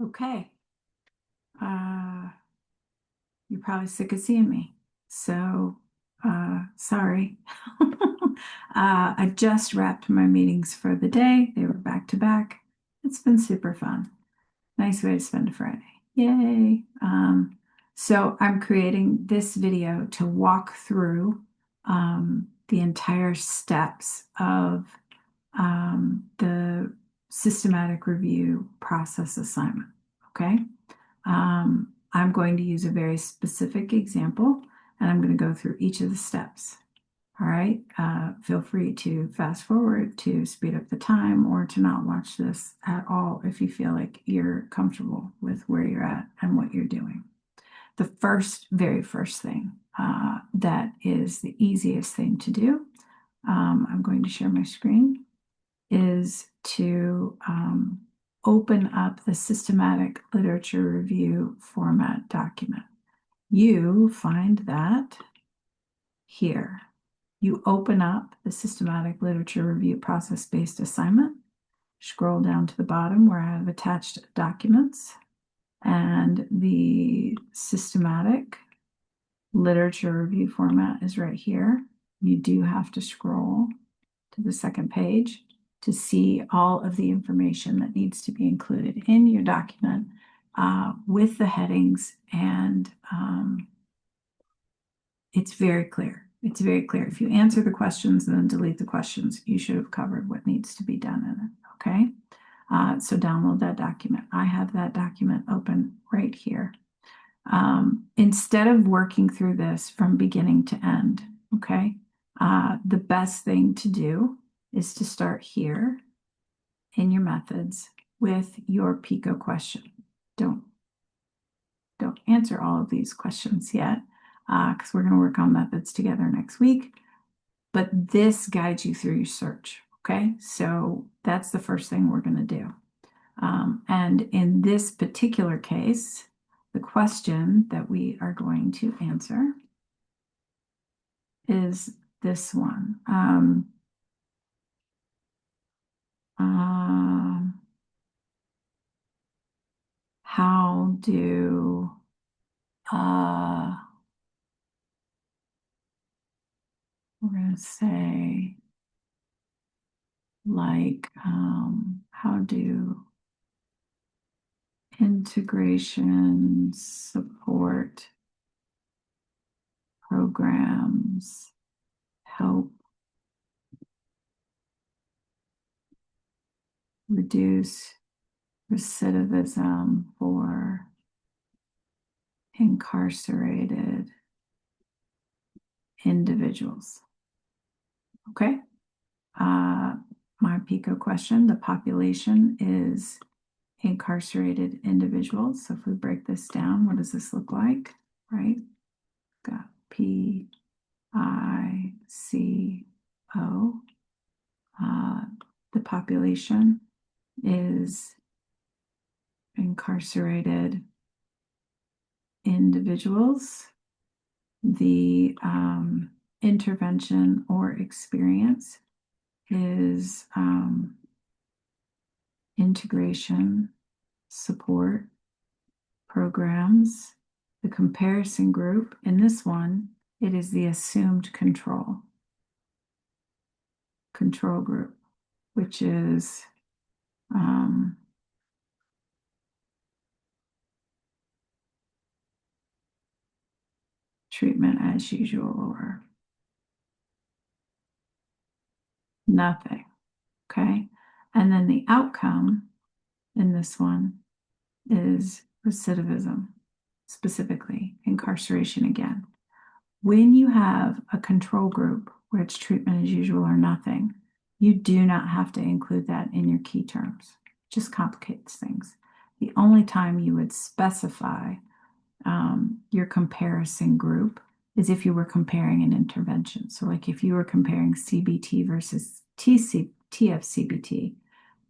Okay. You're probably sick of seeing me. So, sorry. I just wrapped my meetings for the day. They were back to back. It's been super fun. Nice way to spend a Friday. Yay. So I'm creating this video to walk through the entire steps of the systematic review process assignment. Okay. I'm going to use a very specific example and I'm going to go through each of the steps. All right. Feel free to fast forward to speed up the time or to not watch this at all if you feel like you're comfortable with where you're at and what you're doing. The very first thing that is the easiest thing to do, I'm going to share my screen, is to open up the systematic literature review format document. You find that here. You open up the systematic literature review process-based assignment, scroll down to the bottom where I have attached documents, and the systematic literature review format is right here. You do have to scroll to the second page to see all of the information that needs to be included in your document with the headings, and it's very clear. It's very clear. If you answer the questions and then delete the questions, you should have covered what needs to be done in it, okay? So download that document. I have that document open right here. Instead of working through this from beginning to end, okay, the best thing to do is to start here in your methods with your PICO question. Don't answer all of these questions yet, because we're going to work on methods together next week. But this guides you through your search. Okay, so that's the first thing we're going to do. And in this particular case, the question that we are going to answer is this one. How do we're going to say, like, how do integration support programs help reduce recidivism for incarcerated individuals? Okay. My PICO question, the population is incarcerated individuals. So if we break this down, what does this look like? Right? Got PICO. The population is incarcerated individuals. The intervention or experience is integration support programs. The comparison group, in this one, it is the assumed control group, which is treatment as usual or nothing. Okay. And then the outcome in this one is recidivism, specifically incarceration again. When you have a control group where it's treatment as usual or nothing, you do not have to include that in your key terms. It just complicates things. The only time you would specify your comparison group is if you were comparing an intervention. So like if you were comparing CBT versus TFCBT,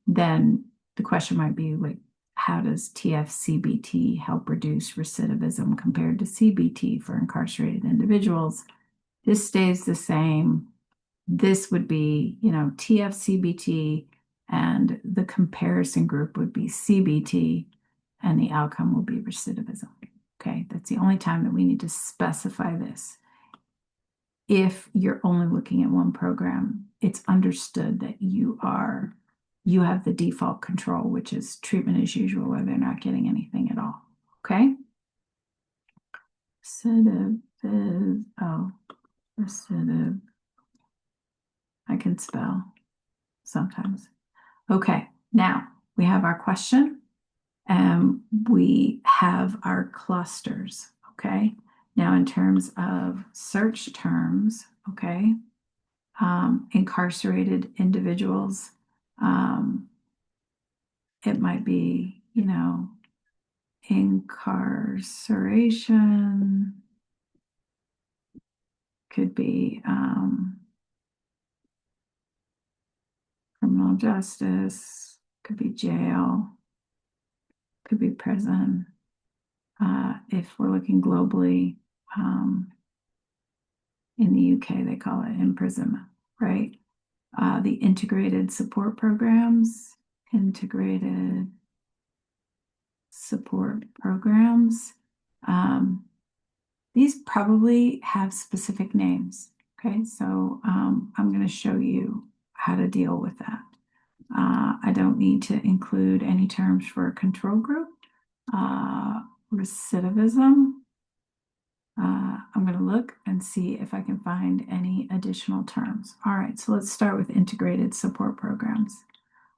then the question might be like, how does TFCBT help reduce recidivism compared to CBT for incarcerated individuals? This stays the same. This would be, TFCBT, and the comparison group would be CBT, and the outcome will be recidivism. Okay, that's the only time that we need to specify this. If you're only looking at one program, it's understood that you have the default control, which is treatment as usual, where they're not getting anything at all. Okay. Recidiv. I can spell sometimes. Okay, now we have our question and we have our clusters. Okay, now in terms of search terms, okay, incarcerated individuals, it might be, incarceration, could be criminal justice, could be jail, could be prison. If we're looking globally, in the UK, they call it imprisonment, right? The integrated support programs, these probably have specific names. Okay, so I'm going to show you how to deal with that. I don't need to include any terms for a control group. Recidivism. I'm going to look and see if I can find any additional terms. All right, so let's start with integrated support programs.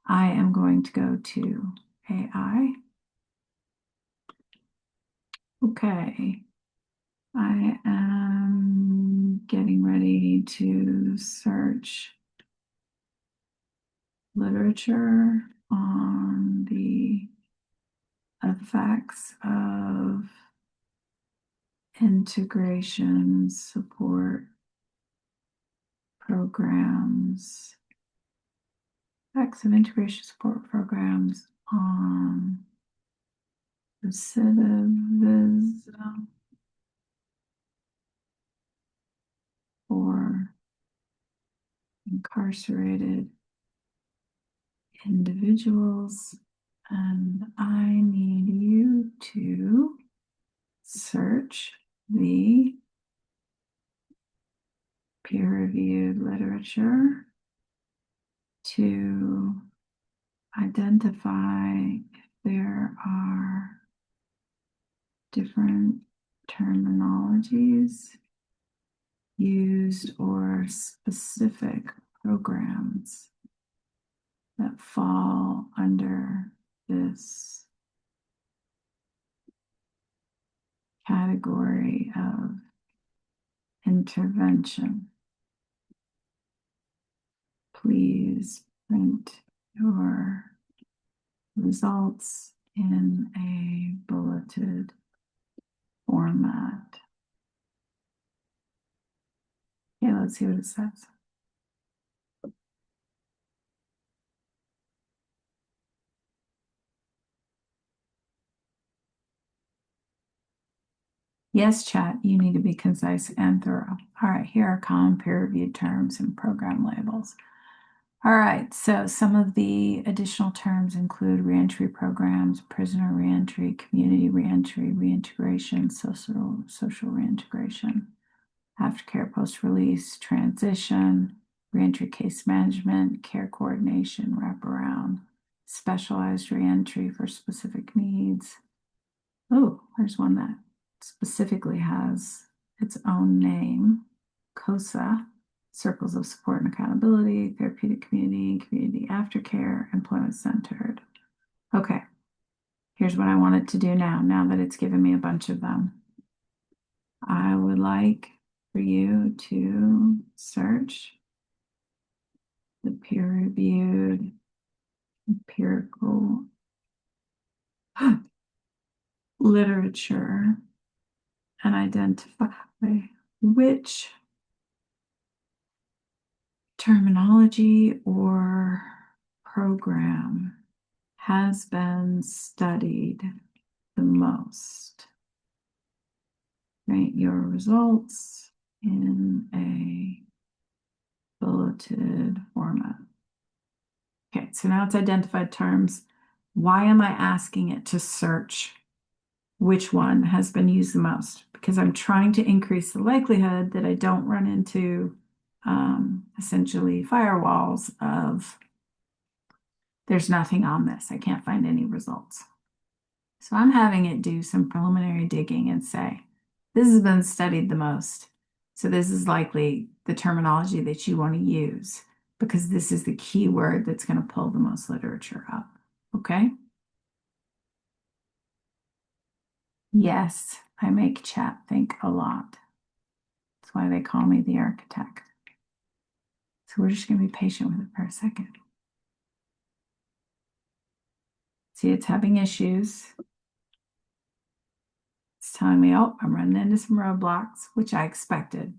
I am going to go to AI. Okay, I am getting ready to search literature on the effects of integration support programs, effects of integration support programs on recidivism for incarcerated individuals, and I need you to search the peer-reviewed literature to identify if there are different terminologies used or specific programs that fall under this category of intervention. Please print your results in a bulleted format. Okay, let's see what it says. Yes, chat, you need to be concise and thorough. All right, here are common peer-reviewed terms and program labels. All right, so some of the additional terms include reentry programs, prisoner reentry, community reentry, reintegration, social reintegration, aftercare post-release, transition, reentry case management, care coordination, wraparound, specialized reentry for specific needs. Oh, there's one that specifically has its own name, COSA, Circles of Support and Accountability, Therapeutic Community, Community Aftercare, Employment Centered. Okay, here's what I want it to do now that it's given me a bunch of them. I would like for you to search the peer-reviewed empirical literature and identify which terminology or program has been studied the most. Write your results in a bulleted format. Okay, so now it's identified terms Why am I asking it to search which one has been used the most? Because I'm trying to increase the likelihood that I don't run into essentially firewalls of there's nothing on this. I can't find any results. So I'm having it do some preliminary digging and say, this has been studied the most. So this is likely the terminology that you want to use because this is the key word that's going to pull the most literature up. Okay? Yes, I make chat think a lot. That's why they call me the architect. So we're just going to be patient with it for a second. See, it's having issues. It's telling me, oh, I'm running into some roadblocks, which I expected.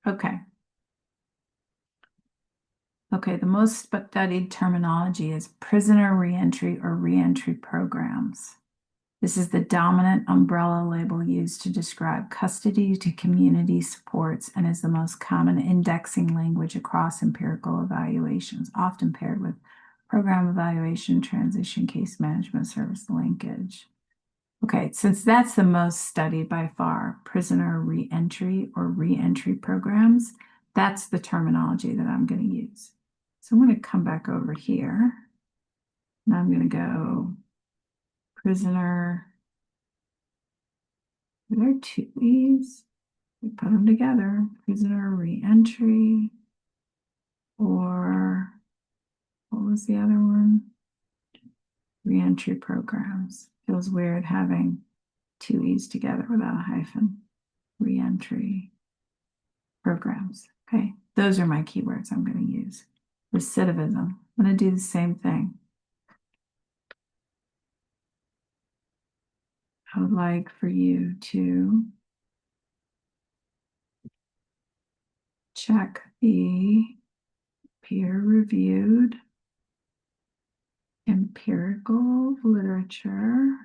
Okay. Okay, the most studied terminology is prisoner reentry or reentry programs. This is the dominant umbrella label used to describe custody to community supports and is the most common indexing language across empirical evaluations, often paired with program evaluation, transition case management service linkage. Okay, since that's the most studied by far, prisoner reentry or reentry programs, that's the terminology that I'm going to use. So I'm going to come back over here and I'm going to go prisoner. There are two E's. We put them together. Prisoner reentry or what was the other one? Reentry programs. Feels weird having two E's together without a hyphen. Reentry programs. Okay, those are my keywords I'm going to use. Recidivism. I'm going to do the same thing. I would like for you to check the peer-reviewed empirical literature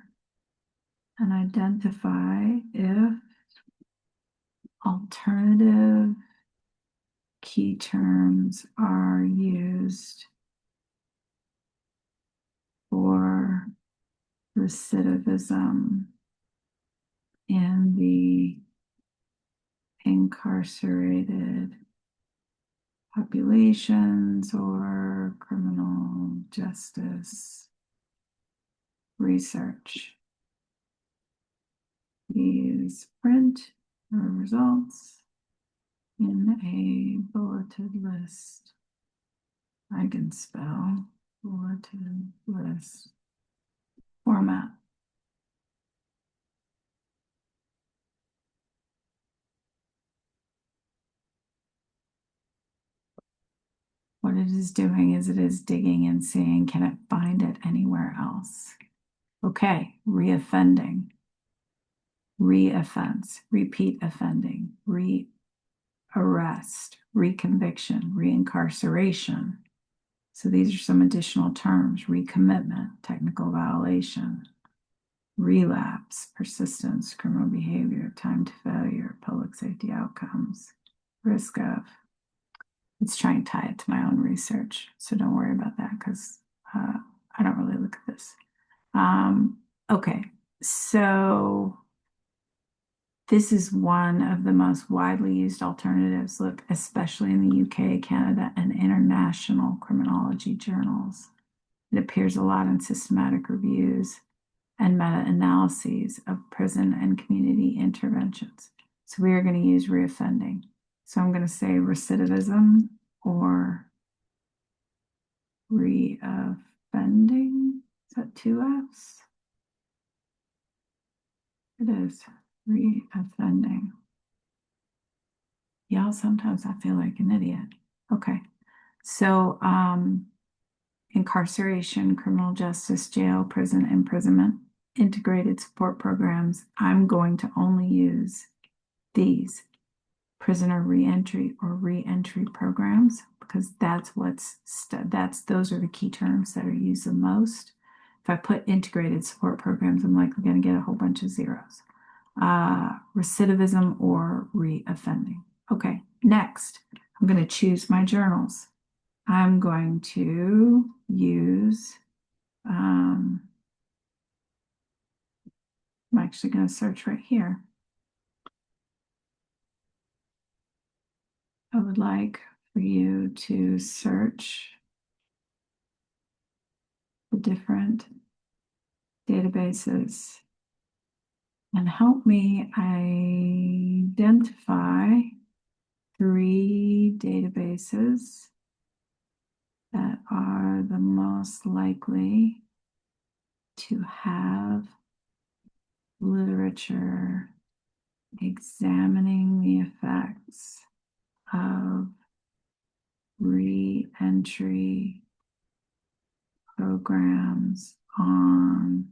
and identify if alternative key terms are used for recidivism in the incarcerated populations or criminal justice research. These print our results in a bulleted list. I can spell bulleted list format. What it is doing is it is digging and seeing, can it find it anywhere else? Okay, reoffending, reoffense, repeat offending, rearrest, reconviction, reincarceration. So these are some additional terms: recommitment, technical violation, relapse, persistence, criminal behavior, time to failure, public safety outcomes, risk of. Let's try and tie it to my own research. So don't worry about that because I don't really look at this. Okay, so this is one of the most widely used alternatives, look, especially in the UK, Canada, and international criminology journals. It appears a lot in systematic reviews and meta-analyses of prison and community interventions. So we are going to use reoffending. So I'm going to say recidivism or reoffending. Is that two F's? It is reoffending. Yeah, sometimes I feel like an idiot. Okay. So incarceration, criminal justice, jail, prison, imprisonment, integrated support programs. I'm going to only use these prisoner reentry or reentry programs because that's those are the key terms that are used the most. If I put integrated support programs, I'm likely going to get a whole bunch of zeros. Recidivism or reoffending. Okay, next, I'm going to choose my journals. I'm going to use actually going to search right here. I would like for you to search the different databases and help me identify 3 databases that are the most likely to have literature examining the effects of re-entry programs on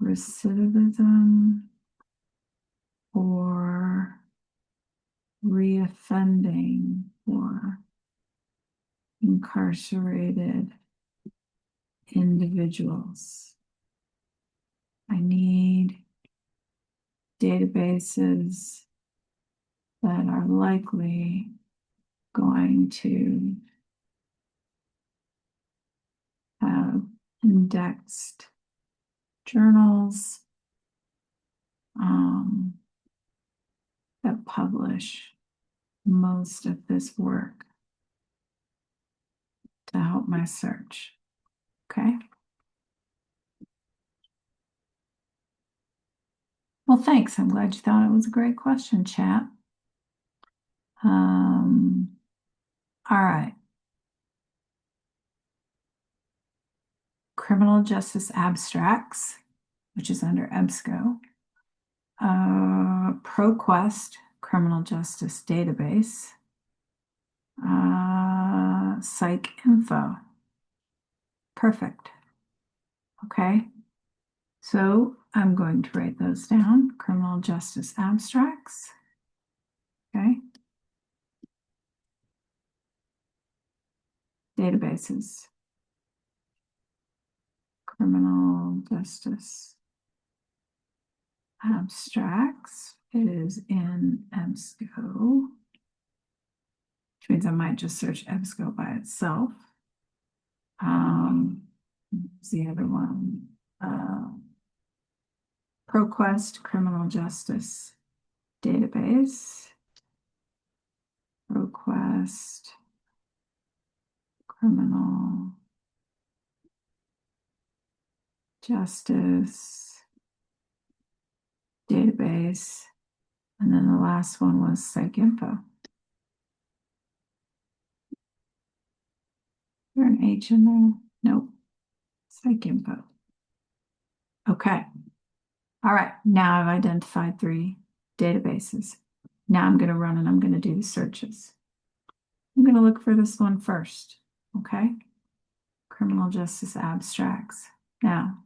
recidivism or reoffending for incarcerated individuals. I need databases that are likely going to have indexed journals that publish most of this work to help my search. Okay. Well, thanks. I'm glad you thought it was a great question, chat. All right. Criminal Justice Abstracts, which is under EBSCO. ProQuest, Criminal Justice Database. PsycInfo. Perfect. Okay. So I'm going to write those down. Criminal Justice Abstracts. Okay. Databases. Criminal Justice Abstracts is in EBSCO, which means I might just search EBSCO by itself. What's the other one? ProQuest Criminal Justice Database. ProQuest Criminal Justice Database. And then the last one was PsycInfo. Is there an H in there? Nope. PsycInfo. Okay. All right. Now I've identified 3 databases. Now I'm going to run and I'm going to do the searches. I'm going to look for this one first. Okay. Criminal Justice Abstracts. Now,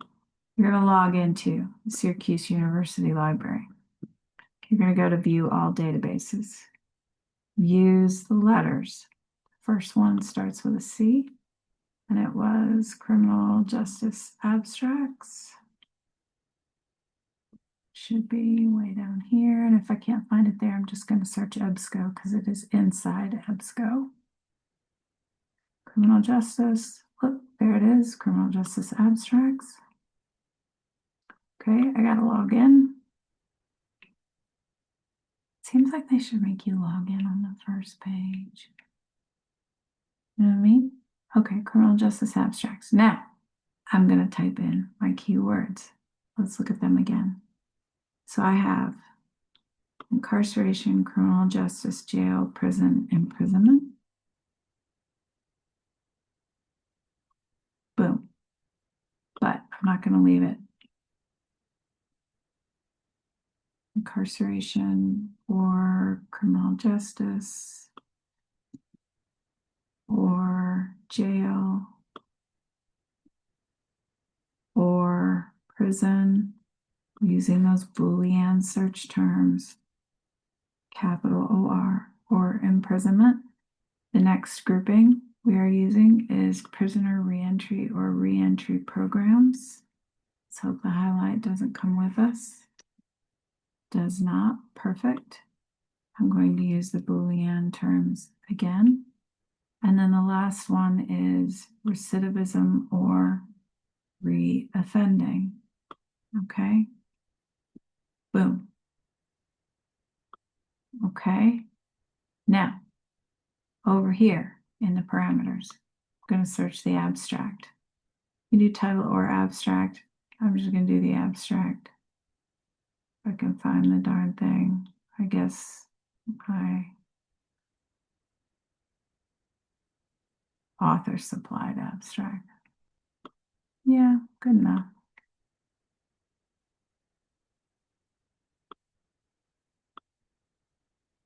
you're going to log into the Syracuse University Library. You're going to go to View All Databases. Use the letters. First one starts with a C, and it was Criminal Justice Abstracts. Should be way down here, and if I can't find it there, I'm just going to search EBSCO because it is inside EBSCO. Criminal Justice, look, there it is, Criminal Justice Abstracts. Okay, I gotta log in. Seems like they should make you log in on the first page. You know what I mean? Okay, Criminal Justice Abstracts. Now, I'm gonna type in my keywords. Let's look at them again. So I have incarceration, criminal justice, jail, prison, imprisonment. Boom. But I'm not going to leave it. Incarceration or criminal justice or jail or prison, using those Boolean search terms, capital OR, or imprisonment. The next grouping we are using is prisoner reentry or reentry programs. Let's hope the highlight doesn't come with us. Does not. Perfect. I'm going to use the Boolean terms again. And then the last one is recidivism or reoffending. Okay. Boom. Okay. Now, over here in the parameters, I'm going to search the abstract. You do title or abstract. I'm just going to do the abstract. If I can find the darn thing, I guess my author supplied abstract. Yeah, good enough.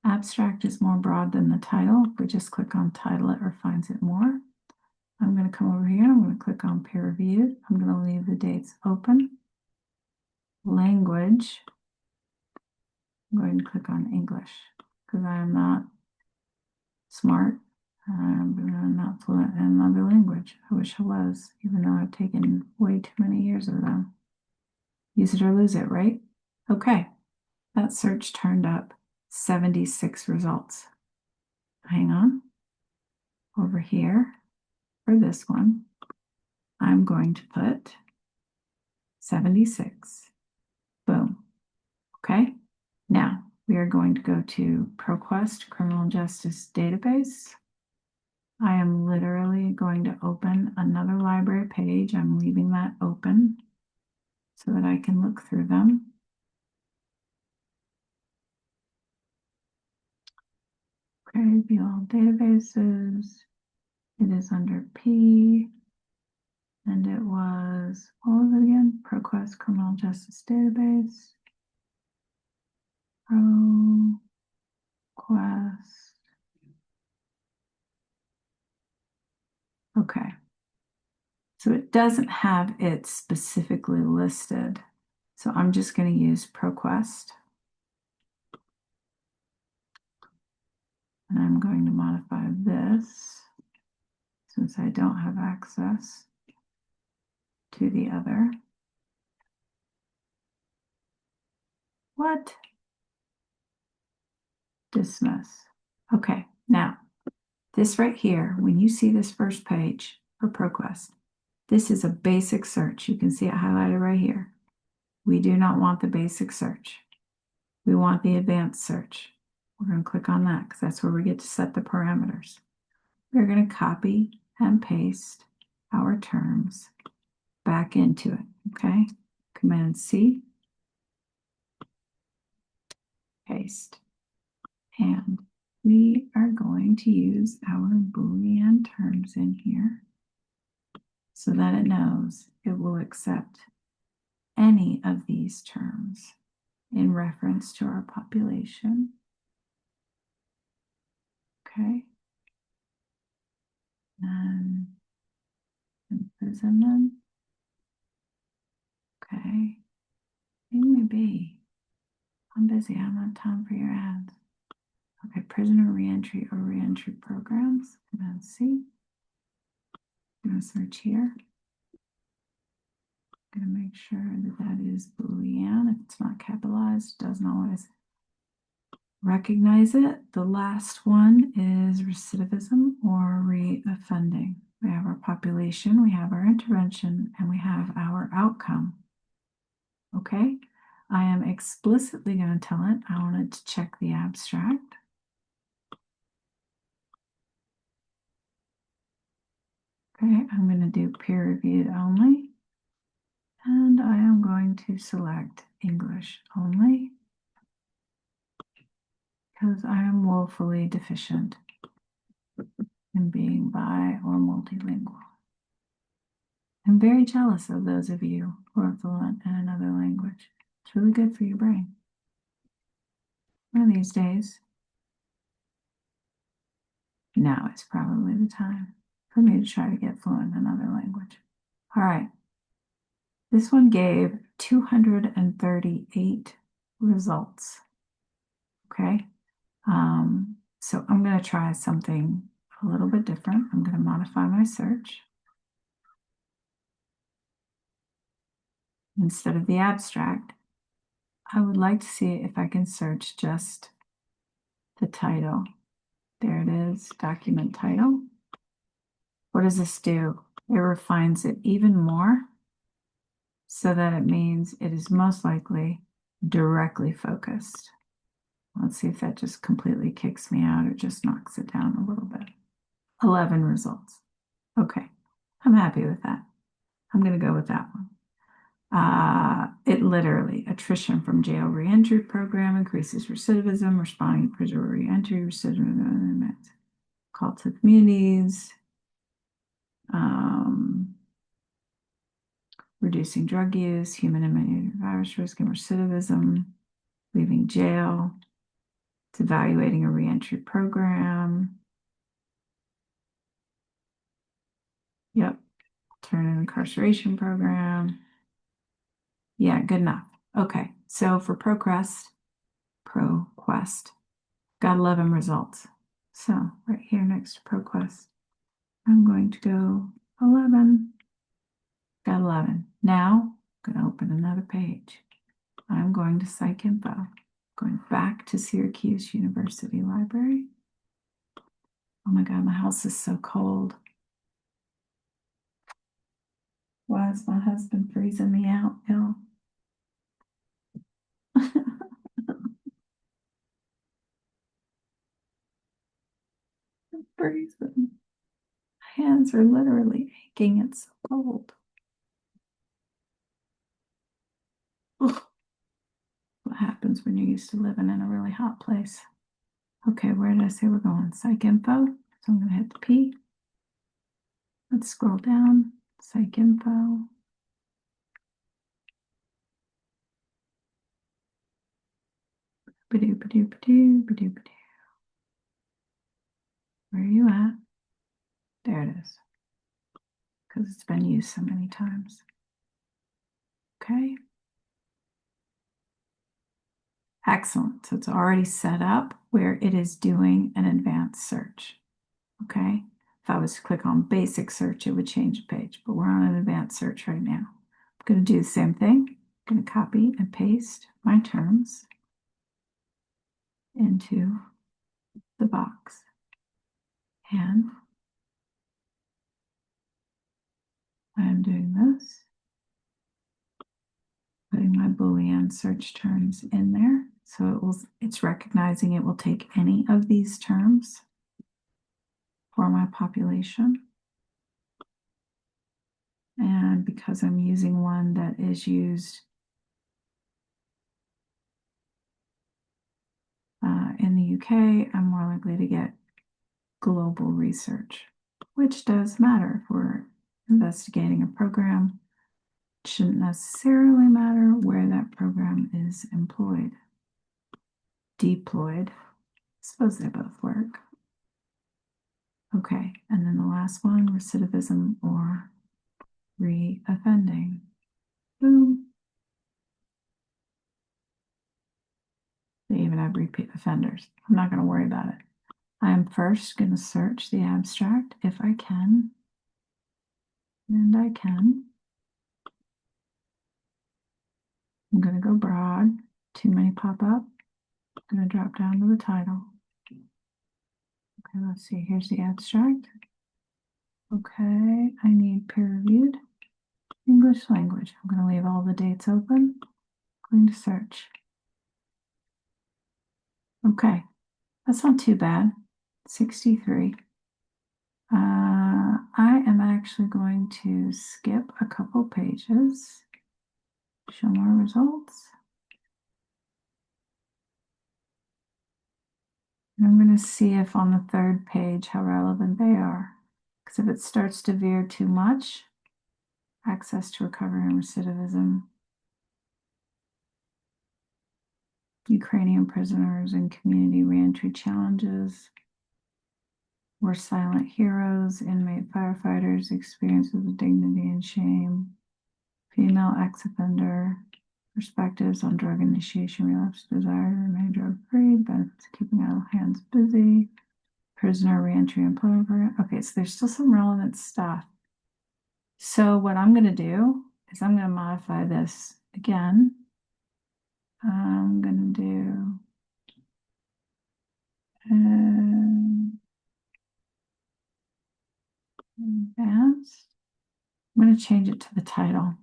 Abstract is more broad than the title. If we just click on title, it refines it more. I'm going to come over here. I'm going to click on peer reviewed. I'm going to leave the dates open. Language. I'm going to click on English because I am not smart. I'm not fluent in another language. I wish I was, even though I've taken way too many years of them. Use it or lose it, right? Okay. That search turned up 76 results. Hang on. Over here for this one, I'm going to put 76. Boom. Okay. Now we are going to go to ProQuest Criminal Justice Database. I am literally going to open another library page. I'm leaving that open so that I can look through them. Okay, view all databases. It is under P, and it was, what was it again? ProQuest Criminal Justice Database. ProQuest. Okay. So it doesn't have it specifically listed. So I'm just going to use ProQuest. And I'm going to modify this since I don't have access to the other. What? Dismiss. Okay, now this right here, when you see this first page for ProQuest, this is a basic search. You can see it highlighted right here. We do not want the basic search. We want the advanced search. We're going to click on that because that's where we get to set the parameters. We're going to copy and paste our terms back into it, okay? Command C, paste. And we are going to use our Boolean terms in here so that it knows it will accept any of these terms in reference to our population. Okay. And imprisonment. Okay. Maybe. I'm busy. I don't have time for your ads. Okay, prisoner reentry or reentry programs. Command C. I'm going to search here. I'm going to make sure that that is Boolean. If it's not capitalized, it doesn't always recognize it. The last one is recidivism or reoffending. We have our population, we have our intervention, and we have our outcome. Okay, I am explicitly going to tell it I wanted to check the abstract. Okay, I'm going to do peer reviewed only. And I am going to select English only because I am woefully deficient in being bi or multilingual. I'm very jealous of those of you who are fluent in another language. It's really good for your brain. One of these days, now is probably the time for me to try to get fluent in another language. All right. This one gave 238 results. Okay. So I'm going to try something a little bit different. I'm going to modify my search. Instead of the abstract, I would like to see if I can search just the title. There it is, document title. What does this do? It refines it even more so that it means it is most likely directly focused. Let's see if that just completely kicks me out or just knocks it down a little bit. 11 results. Okay, I'm happy with that. I'm going to go with that one. It literally, attrition from jail reentry program increases recidivism, responding to prison reentry, recidivism, call to communities, reducing drug use, human immunovirus risk and recidivism, leaving jail. It's evaluating a reentry program. Yep. Alternative incarceration program. Yeah, good enough. Okay. So for ProQuest, got 11 results. So right here next to ProQuest, I'm going to go 11. Got 11. Now I'm going to open another page. I'm going to PsycInfo. Going back to Syracuse University Library. Oh my God, my house is so cold. Why is my husband freezing me out, y'all? I'm freezing. My hands are literally aching. It's so cold. Ugh. What happens when you're used to living in a really hot place? Okay, where did I say we're going? PsycInfo. So I'm going to hit the P. Let's scroll down. PsycInfo. Ba-doo, ba-doo, ba-doo, ba-doo, ba-doo. Where are you at? There it is. Because it's been used so many times. Okay. Excellent. So it's already set up where it is doing an advanced search. Okay. If I was to click on basic search, it would change the page, but we're on an advanced search right now. I'm going to do the same thing. I'm going to copy and paste my terms into the box. And I'm doing this, putting my Boolean search terms in there. So it's recognizing it will take any of these terms for my population. And because I'm using one that is used in the UK, I'm more likely to get global research, which does matter if we're investigating a program. It shouldn't necessarily matter where that program is employed. Deployed. I suppose they both work. Okay, and then the last one, recidivism or reoffending. Boom. They even have repeat offenders. I'm not going to worry about it. I'm first going to search the abstract if I can. And I can. I'm going to go broad. Too many pop up. I'm going to drop down to the title. Okay, let's see. Here's the abstract. Okay, I need peer-reviewed English language. I'm going to leave all the dates open. Going to search. Okay, that's not too bad. 63. I am actually going to skip a couple pages. Show more results. And I'm going to see if on the third page how relevant they are. Because if it starts to veer too much, access to recovery and recidivism, Ukrainian prisoners and community reentry challenges, we're silent heroes, inmate firefighters, experiences of dignity and shame, female ex-offender, perspectives on drug initiation, relapse, desire to remain drug-free, benefits of keeping idle hands busy, prisoner reentry employment program. Okay, so there's still some relevant stuff. So what I'm going to do is I'm going to modify this again. I'm going to do advanced. I'm going to change it to the title.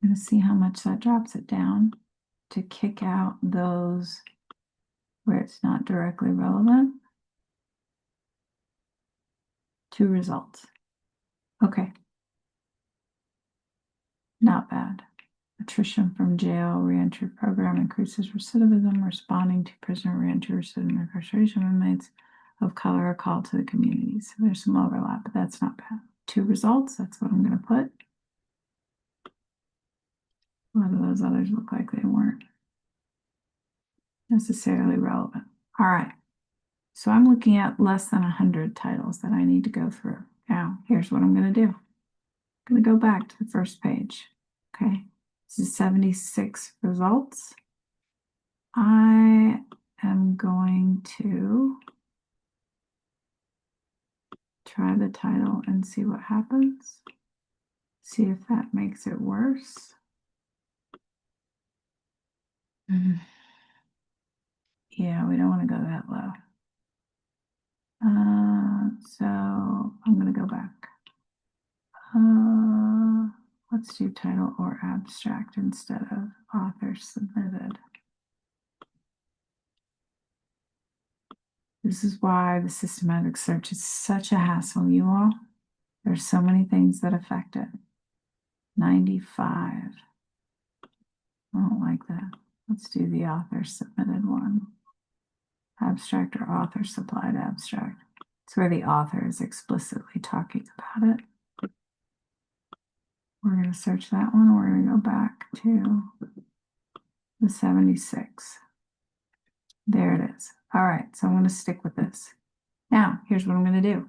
I'm going to see how much that drops it down to kick out those where it's not directly relevant. 2 results. Okay. Not bad. Attrition from jail reentry program increases recidivism. Responding to prisoner reentry, recidivist incarceration inmates of color are called to the communities. So there's some overlap, but that's not bad. 2 results. That's what I'm going to put. What do those others look like they weren't necessarily relevant? All right. So I'm looking at less than 100 titles that I need to go through. Now, here's what I'm going to do. I'm going to go back to the first page. Okay. This is 76 results. I am going to try the title and see what happens. See if that makes it worse. Yeah, we don't want to go that low. So I'm going to go back. Let's do title or abstract instead of author submitted. This is why the systematic search is such a hassle, you all. There's so many things that affect it. 95. I don't like that. Let's do the author submitted one. Abstract or author supplied abstract. It's where the author is explicitly talking about it. We're going to search that one. We're going to go back to the 76. There it is. All right, so I'm going to stick with this. Now, here's what I'm going to do.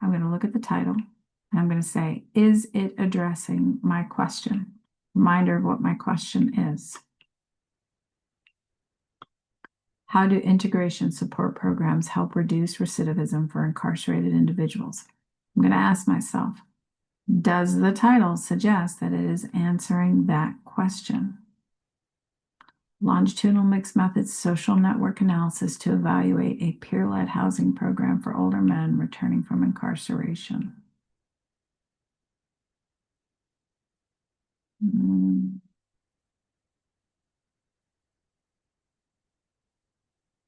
I'm going to look at the title and I'm going to say, is it addressing my question? Reminder of what my question is. How do integration support programs help reduce recidivism for incarcerated individuals? I'm going to ask myself, does the title suggest that it is answering that question? Longitudinal mixed methods social network analysis to evaluate a peer-led housing program for older men returning from incarceration.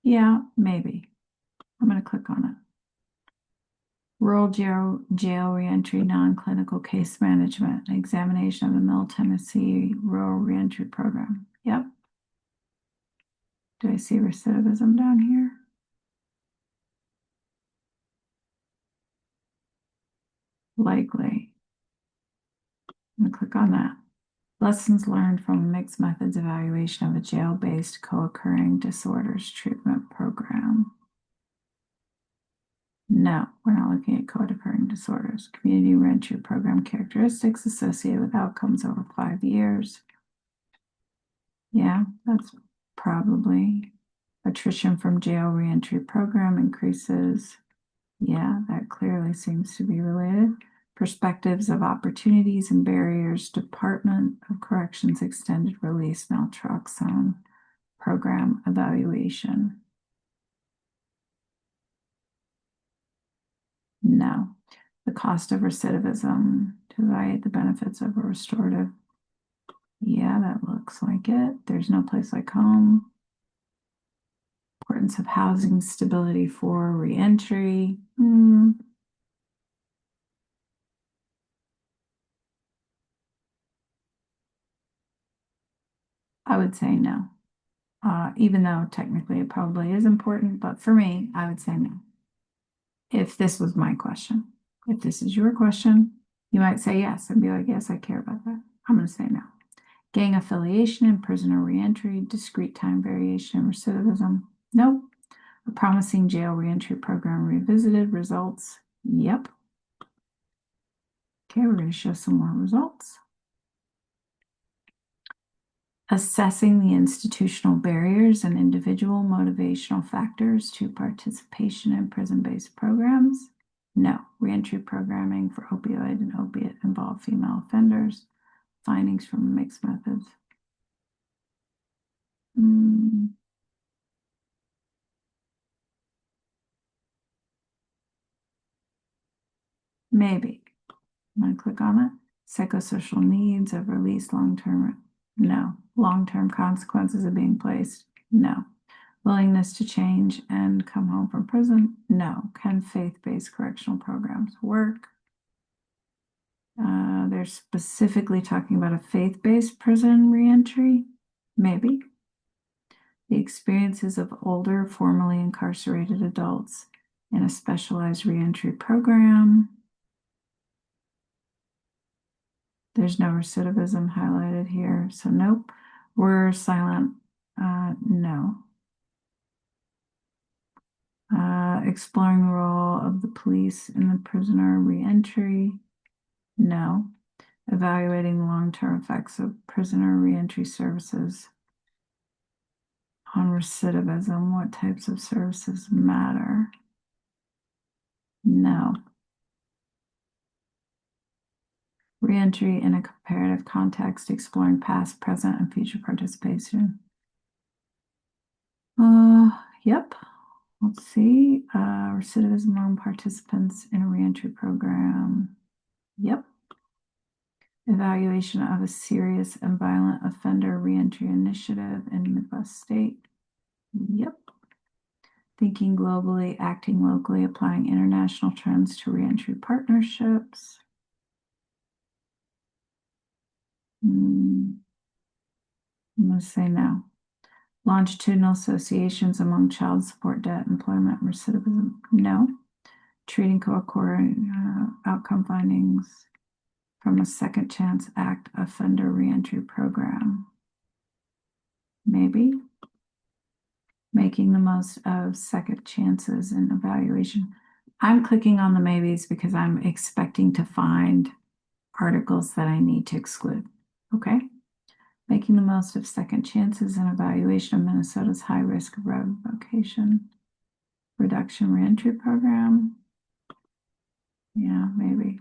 Yeah, maybe. I'm going to click on it. Rural jail reentry non-clinical case management, examination of the Middle Tennessee Rural Reentry Program. Yep. Do I see recidivism down here? Likely. I'm going to click on that. Lessons learned from a mixed methods evaluation of a jail-based co-occurring disorders treatment program. No, we're not looking at co-occurring disorders. Community reentry program characteristics associated with outcomes over 5 years. Yeah, that's probably attrition from jail reentry program increases. Yeah, that clearly seems to be related. Perspectives of opportunities and barriers, Department of Corrections extended release naltrexone program evaluation. No. The cost of recidivism to evaluate the benefits of a restorative. Yeah, that looks like it. There's no place like home. Importance of housing stability for reentry. I would say no. Even though technically it probably is important, but for me, I would say no. If this was my question, if this is your question, you might say yes and be like, yes, I care about that. I'm going to say no. Gang affiliation and prisoner reentry, discrete time variation and recidivism. Nope. A promising jail reentry program revisited. Results. Yep. Okay, we're going to show some more results. Assessing the institutional barriers and individual motivational factors to participation in prison-based programs. No. Reentry programming for opioid and opiate involved female offenders. Findings from mixed methods. Maybe. I'm going to click on it. Psychosocial needs of release, long-term, no. Long-term consequences of being placed, no. Willingness to change and come home from prison, no. Can faith-based correctional programs work? They're specifically talking about a faith-based prison reentry, maybe. The experiences of older, formerly incarcerated adults in a specialized reentry program. There's no recidivism highlighted here, so nope. We're silent. No. Exploring the role of the police in the prisoner reentry. No. Evaluating the long-term effects of prisoner reentry services on recidivism. What types of services matter? No. Reentry in a comparative context, exploring past, present, and future participation. Yep. Let's see. Recidivism among participants in a reentry program. Yep. Evaluation of a serious and violent offender reentry initiative in Midwest State. Yep. Thinking globally, acting locally, applying international trends to reentry partnerships. I'm going to say no. Longitudinal associations among child support debt, employment, recidivism. No. Treating co-occurring outcome findings from a Second Chance Act offender reentry program. Maybe. Making the most of second chances and evaluation. I'm clicking on the maybes because I'm expecting to find articles that I need to exclude. Okay. Making the most of second chances and evaluation of Minnesota's high risk revocation reduction reentry program. Yeah, maybe.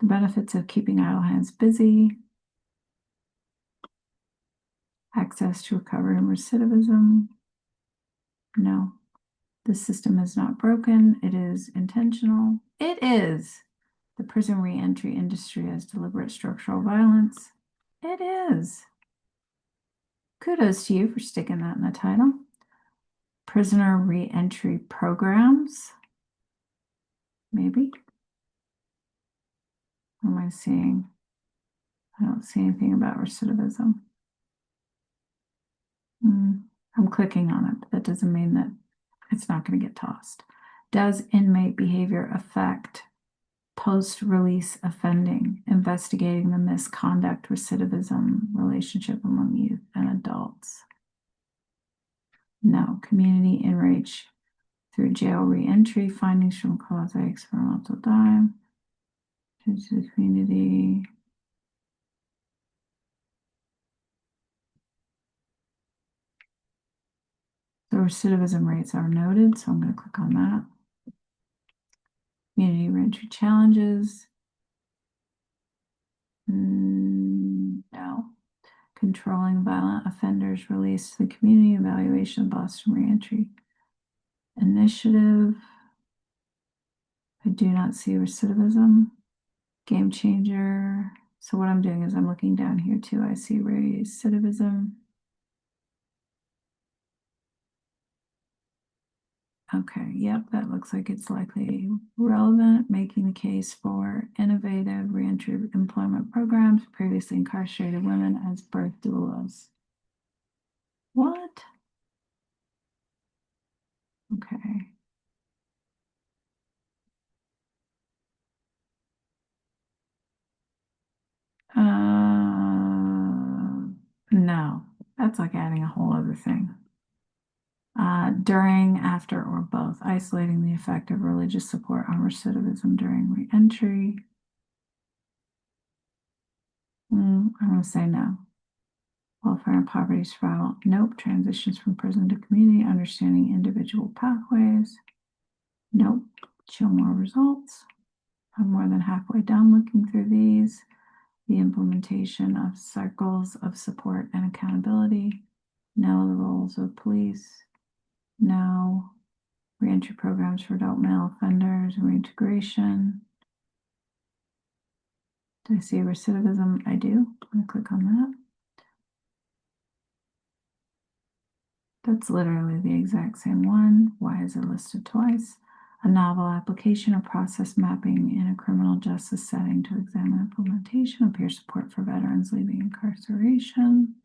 The benefits of keeping idle hands busy. Access to recovery and recidivism. No. The system is not broken. It is intentional. It is. The prison reentry industry has deliberate structural violence. It is. Kudos to you for sticking that in the title. Prisoner reentry programs. Maybe. What am I seeing? I don't see anything about recidivism. I'm clicking on it, but that doesn't mean that it's not going to get tossed. Does inmate behavior affect post-release offending, investigating the misconduct recidivism relationship among youth and adults? No. Community enrich through jail reentry, findings from quasi-experimental time, to the community. The recidivism rates are noted, so I'm going to click on that. Community reentry challenges. No. Controlling violent offenders released to the community, evaluation of Boston reentry initiative. I do not see recidivism. Game changer. So what I'm doing is I'm looking down here too. I see recidivism. Okay, yep, that looks like it's likely relevant, making the case for innovative reentry employment programs, previously incarcerated women as birth doulas. What? Okay. No, that's like adding a whole other thing. During, after, or both, isolating the effect of religious support on recidivism during reentry. I'm going to say no. Welfare and poverty survival. Nope. Transitions from prison to community, understanding individual pathways. Nope. Show more results. I'm more than halfway done looking through these. The implementation of circles of support and accountability. No. The roles of police. No. Reentry programs for adult male offenders, reintegration. Do I see recidivism? I do. I'm going to click on that. That's literally the exact same one. Why is it listed twice? A novel application of process mapping in a criminal justice setting to examine implementation of peer support for veterans leaving incarceration.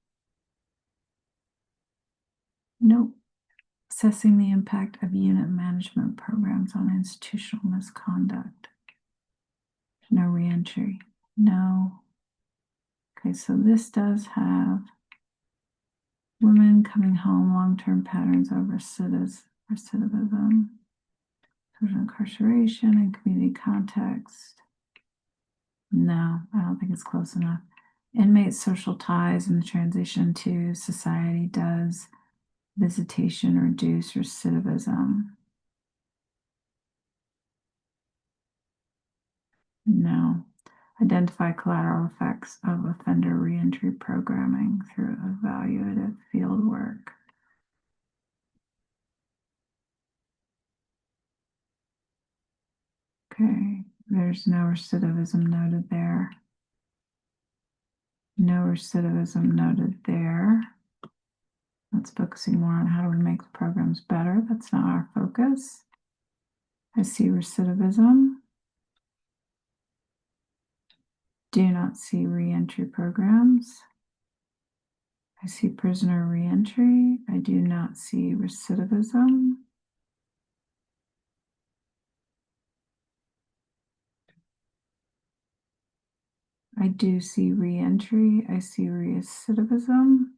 Nope. Assessing the impact of unit management programs on institutional misconduct. No reentry. No. Okay, so this does have women coming home, long-term patterns of recidivism, social incarceration, and community context. No, I don't think it's close enough. Inmate social ties and the transition to society. Does visitation reduce recidivism? No. Identify collateral effects of offender reentry programming through evaluative field work. Okay, there's no recidivism noted there. No recidivism noted there. That's focusing more on how do we make the programs better. That's not our focus. I see recidivism. Do not see reentry programs. I see prisoner reentry. I do not see recidivism. I do see reentry. I see recidivism.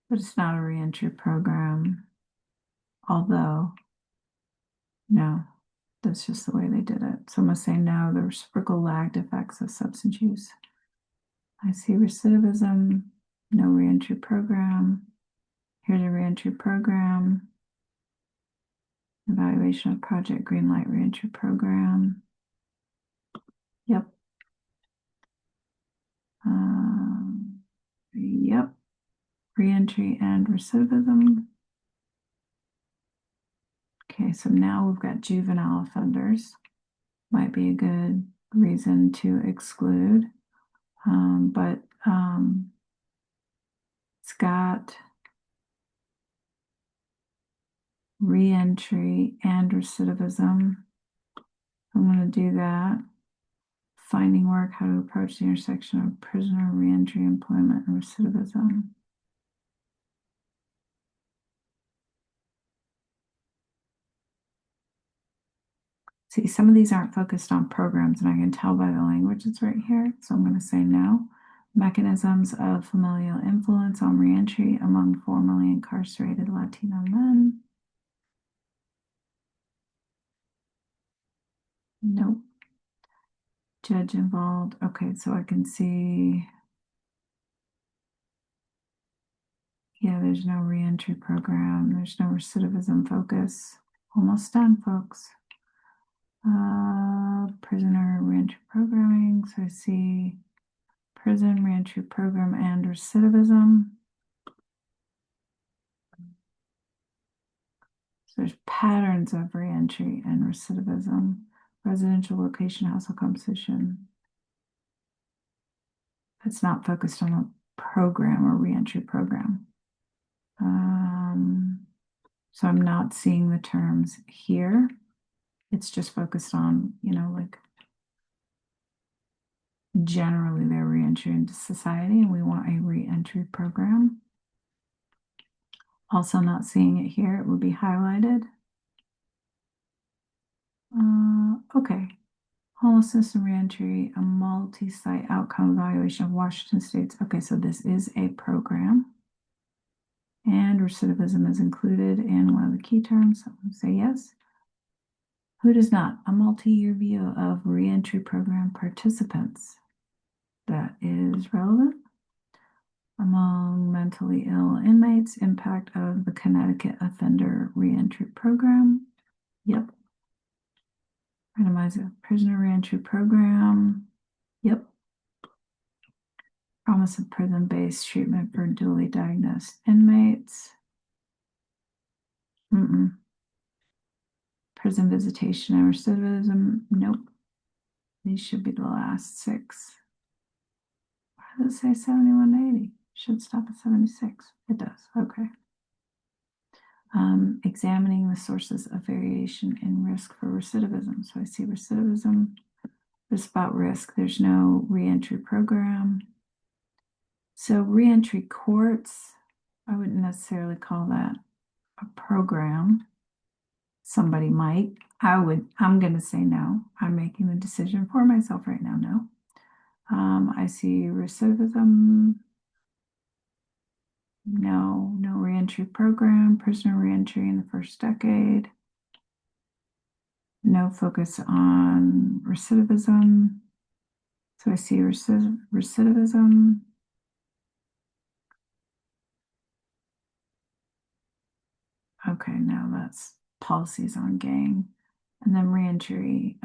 But it's not a reentry program. Although, no, that's just the way they did it. So I'm going to say no, the reciprocal lagged effects of substance use. I see recidivism, no reentry program. Here's a reentry program. Evaluation of Project Greenlight reentry program. Yep. Yep. Reentry and recidivism. Okay, so now we've got juvenile offenders. Might be a good reason to exclude, but it's got reentry and recidivism. I'm going to do that. Finding work, how to approach the intersection of prisoner reentry, employment, and recidivism. See, some of these aren't focused on programs, and I can tell by the language it's right here. So I'm going to say no. Mechanisms of familial influence on reentry among formerly incarcerated Latino men. Nope. Judge involved. Okay, so I can see. Yeah, there's no reentry program. There's no recidivism focus. Almost done, folks. Prisoner reentry programming. So I see prison reentry program and recidivism. So there's patterns of reentry and recidivism. Residential location, household composition. It's not focused on a program or reentry program. So I'm not seeing the terms here. It's just focused on, like generally their reentry into society, and we want a reentry program. Also not seeing it here, it would be highlighted. Okay. Homelessness and reentry, a multi-site outcome evaluation of Washington State's. Okay, so this is a program. And recidivism is included in one of the key terms. So I'm going to say yes. Who does not? A multi-year view of reentry program participants. That is relevant. Among mentally ill inmates, impact of the Connecticut Offender Reentry Program. Yep. Randomize a prisoner reentry program. Yep. Promise of prison-based treatment for duly diagnosed inmates. Prison visitation and recidivism. Nope. These should be the last 6. Why does it say 71 to 80? Should stop at 76. It does. Okay. Examining the sources of variation in risk for recidivism. So I see recidivism. This about risk. There's no reentry program. So reentry courts, I wouldn't necessarily call that a program. Somebody might. I'm going to say no. I'm making the decision for myself right now. No. I see recidivism. No reentry program, prisoner reentry in the first decade. No focus on recidivism. So I see recidivism. Okay, now that's policies on gang. And then reentry.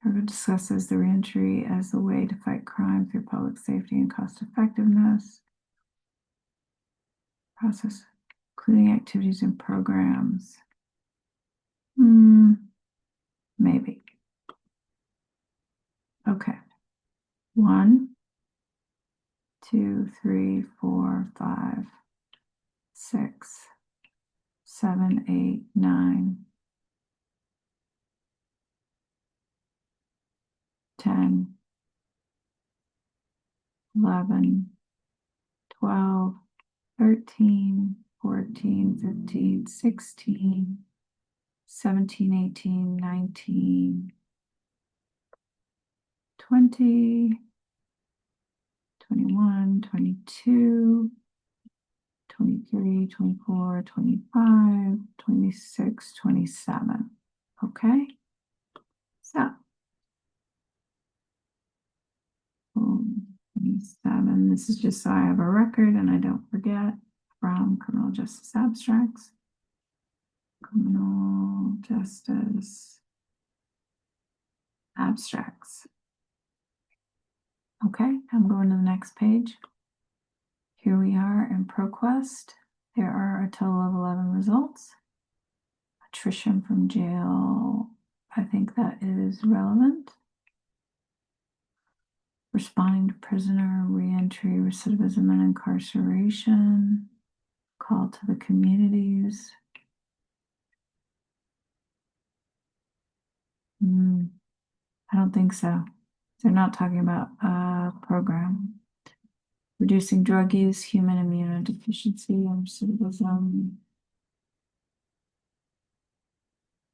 It discusses the reentry as the way to fight crime through public safety and cost effectiveness. Process, including activities and programs. Maybe. Okay. 1, 2, 3, 4, 5, 6, 7, 8, 9, 10, 11, 12, 13, 14, 15, 16, 17, 18, 19, 20, 21, 22, 23, 24, 25, 26, 27. Okay. So, 27. This is just so I have a record and I don't forget from criminal justice abstracts. Criminal justice abstracts. Okay, I'm going to the next page. Here we are in ProQuest. There are a total of 11 results. Attrition from jail, I think that is relevant. Responding to prisoner reentry, recidivism, and incarceration. Call to the communities. I don't think so. They're not talking about a program. Reducing drug use, human immunodeficiency, and recidivism.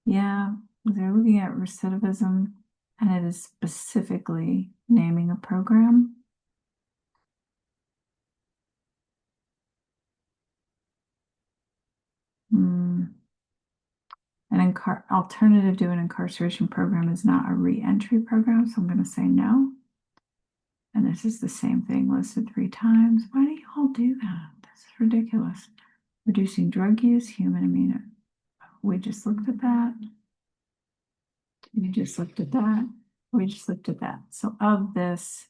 Yeah, they're looking at recidivism, and it is specifically naming a program. An alternative to an incarceration program is not a re-entry program, so I'm going to say no. And this is the same thing listed 3 times. Why do you all do that? This is ridiculous. Reducing drug use, human immunity. We just looked at that. We just looked at that. We just looked at that. So of this,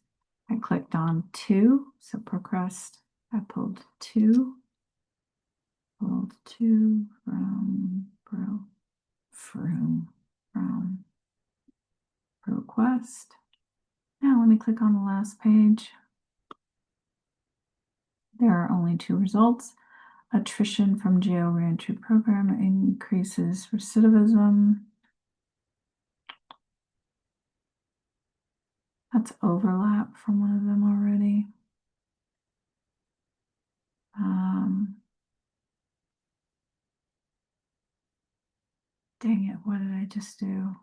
I clicked on 2. So ProQuest, I pulled 2. Pulled 2 from ProQuest. Now let me click on the last page. There are only 2 results. Attrition from jail reentry program increases recidivism. That's overlap from one of them already. Dang it, what did I just do?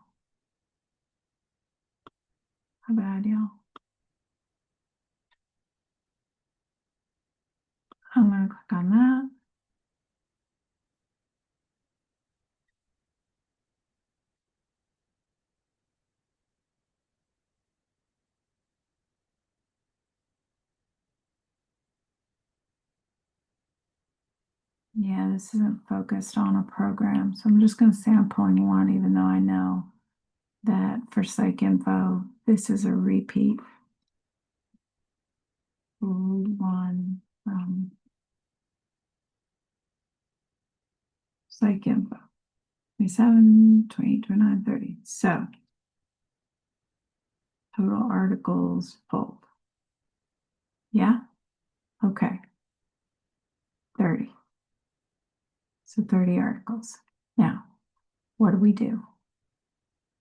How bad, y'all? I'm going to click on that. Yeah, this isn't focused on a program. So I'm just going to say I'm pulling 1, even though I know that for PsycInfo, this is a repeat. one from PsycInfo. 27, 28, 29, 30. So total articles fold. Yeah? Okay. 30. So 30 articles. Now, what do?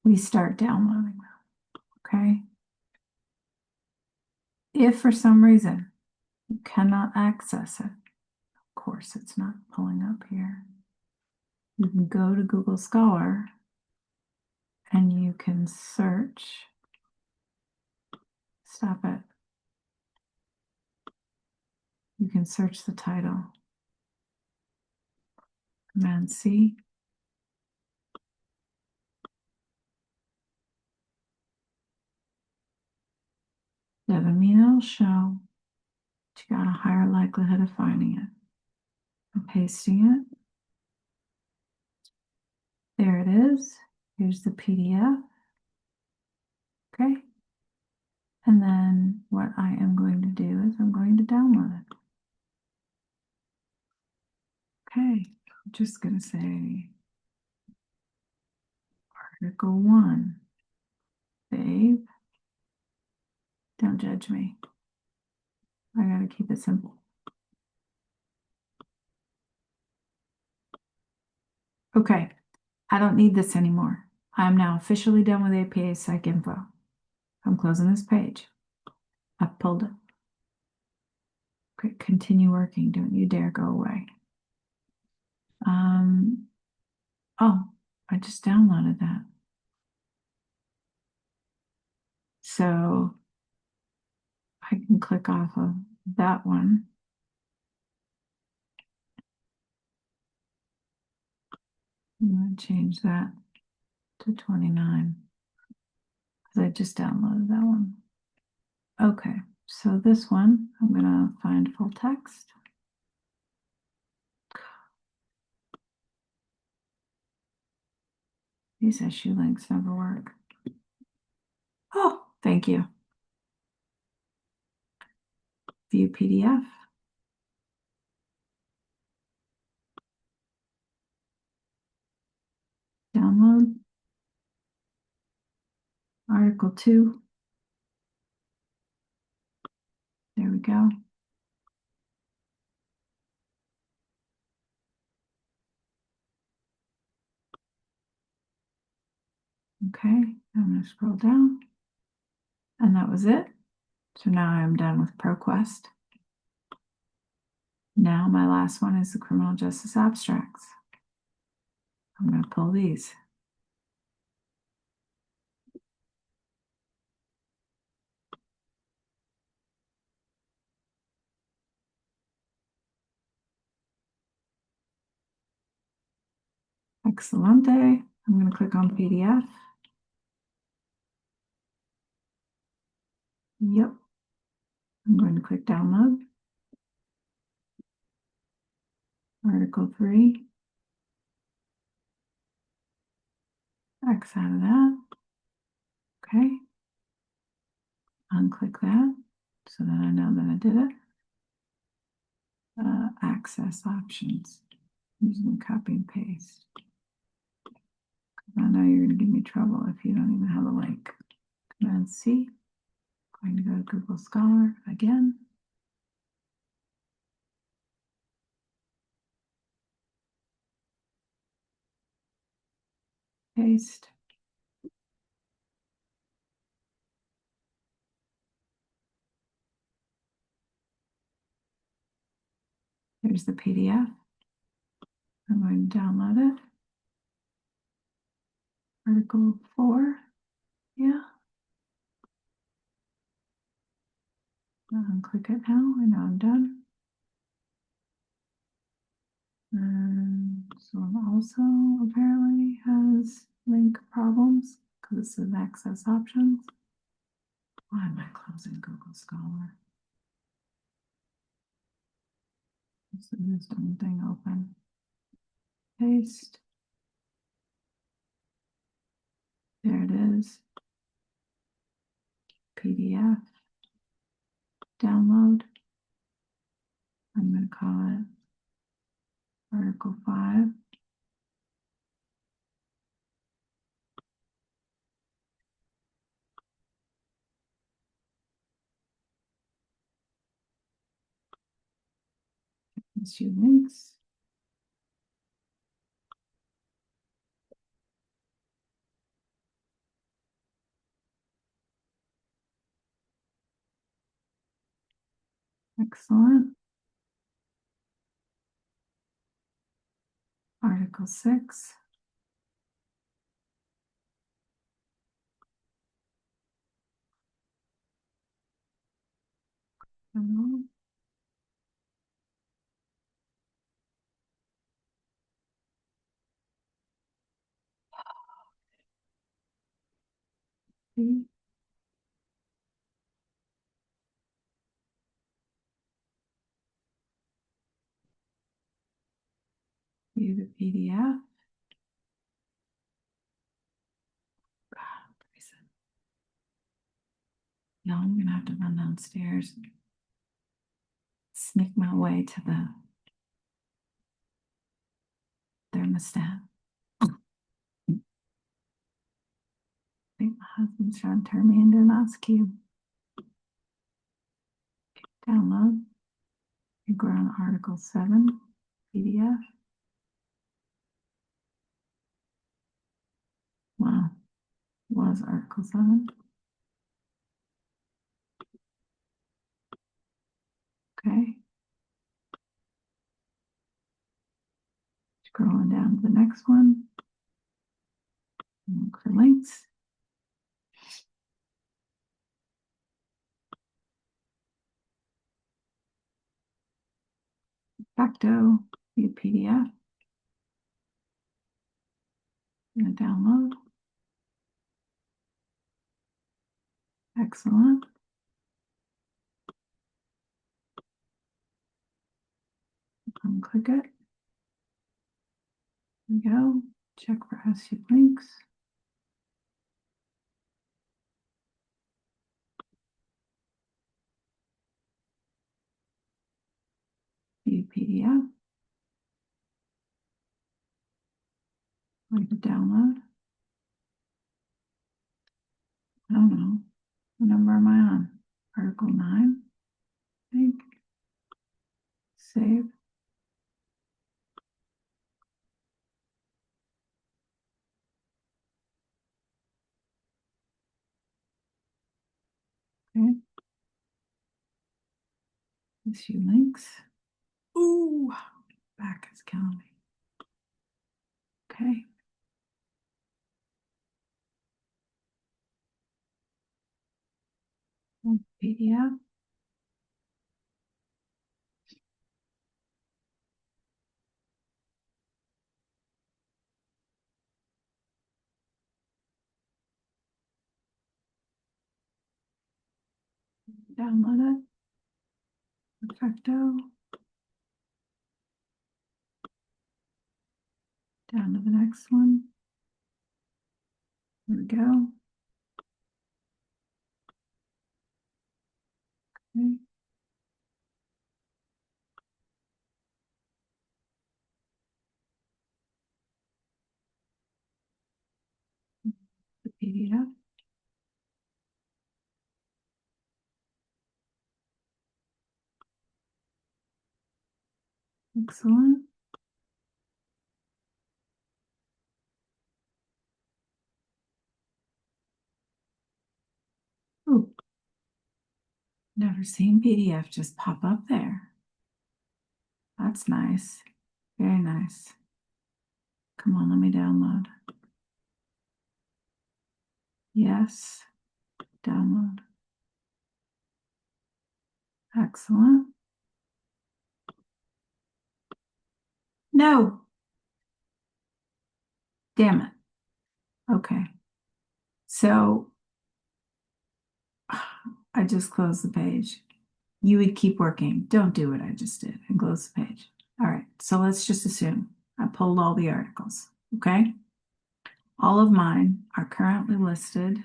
We start downloading them. Okay. If for some reason you cannot access it, of course it's not pulling up here. You can go to Google Scholar and you can search. Stop it. You can search the title. Command C. Doesn't mean it'll show, but you got a higher likelihood of finding it. I'm pasting it. There it is. Here's the PDF. Okay. And then what I am going to do is I'm going to download it. Okay. I'm just going to say Article 1. Babe, don't judge me. I got to keep it simple. Okay. I don't need this anymore. I'm now officially done with APA PsycInfo. I'm closing this page. I've pulled it. Okay, continue working. Don't you dare go away. Oh, I just downloaded that. So I can click off of that one. I'm going to change that to 29 because I just downloaded that one. Okay, so this one, I'm going to find full text. These issue links never work. Oh, thank you. View PDF. Download. Article 2. There we go. Okay, I'm going to scroll down. And that was it. So now I'm done with ProQuest. Now my last one is the criminal justice abstracts. I'm going to pull these. Excelente. I'm going to click on PDF. Yep. I'm going to click download. Article 3. X out of that. Okay. Unclick that so that I know that I did it. Access options. Using copy and paste. I know you're going to give me trouble if you don't even have a link. Command C. Going to go to Google Scholar again. Paste. Here's the PDF. I'm going to download it. Article 4. Yeah. Click it now, and now I'm done. And this one also apparently has link problems because it says access options. Why am I closing Google Scholar? So this dumb thing open. Paste. There it is. PDF. Download. I'm going to call it Article 5. Issue links. Excellent. Article 6. See? View the PDF. Now I'm gonna have to run downstairs, sneak my way to the thermostat. I think my husband's trying to turn me into an ice cube. Download. Go on Article 7 PDF. Wow, was Article 7. Okay. Scrolling down to the next one. Look for links. Facto, view PDF. I'm going to download. Excellent. Click it. There we go. Check for SU links. View PDF. Like to download. I don't know. What number am I on? Article 9, I think. Save. Okay. Issue links. Ooh, back is killing me. Okay. PDF. Download it. Perfecto. Down to the next one. Here we go. Okay. The PDF. Excellent. Oh, never seen PDF just pop up there. That's nice. Very nice. Come on, let me download. Yes. Download. Excellent. No. Damn it. Okay. So I just closed the page. You would keep working. Don't do what I just did and close the page. All right. So let's just assume I pulled all the articles. Okay. All of mine are currently listed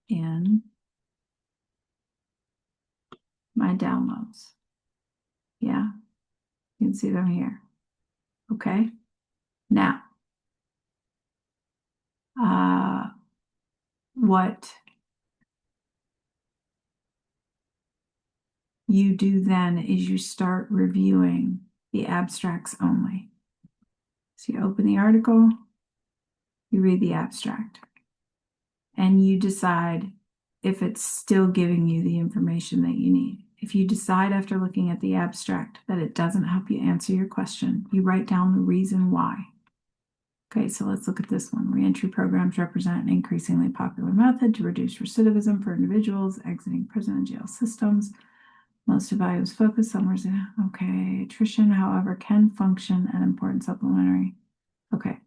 in my downloads. Yeah. You can see them here. Okay. Now, what you do then is you start reviewing the abstracts only. So you open the article, you read the abstract, and you decide if it's still giving you the information that you need. If you decide after looking at the abstract that it doesn't help you answer your question, you write down the reason why. Okay, so let's look at this one. Reentry programs represent an increasingly popular method to reduce recidivism for individuals exiting prison and jail systems. Most of values focus on okay, attrition, however, can function an important supplementary. Okay,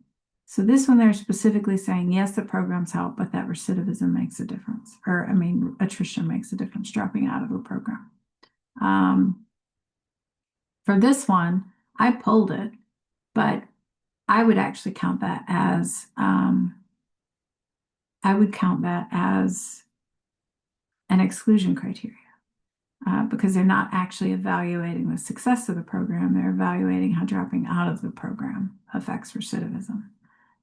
so this one they're specifically saying, yes, the programs help, but that recidivism makes a difference. Or, I mean, attrition makes a difference, dropping out of a program. For this one, I pulled it, but I would actually count that as, an exclusion criteria. Because they're not actually evaluating the success of the program, they're evaluating how dropping out of the program affects recidivism.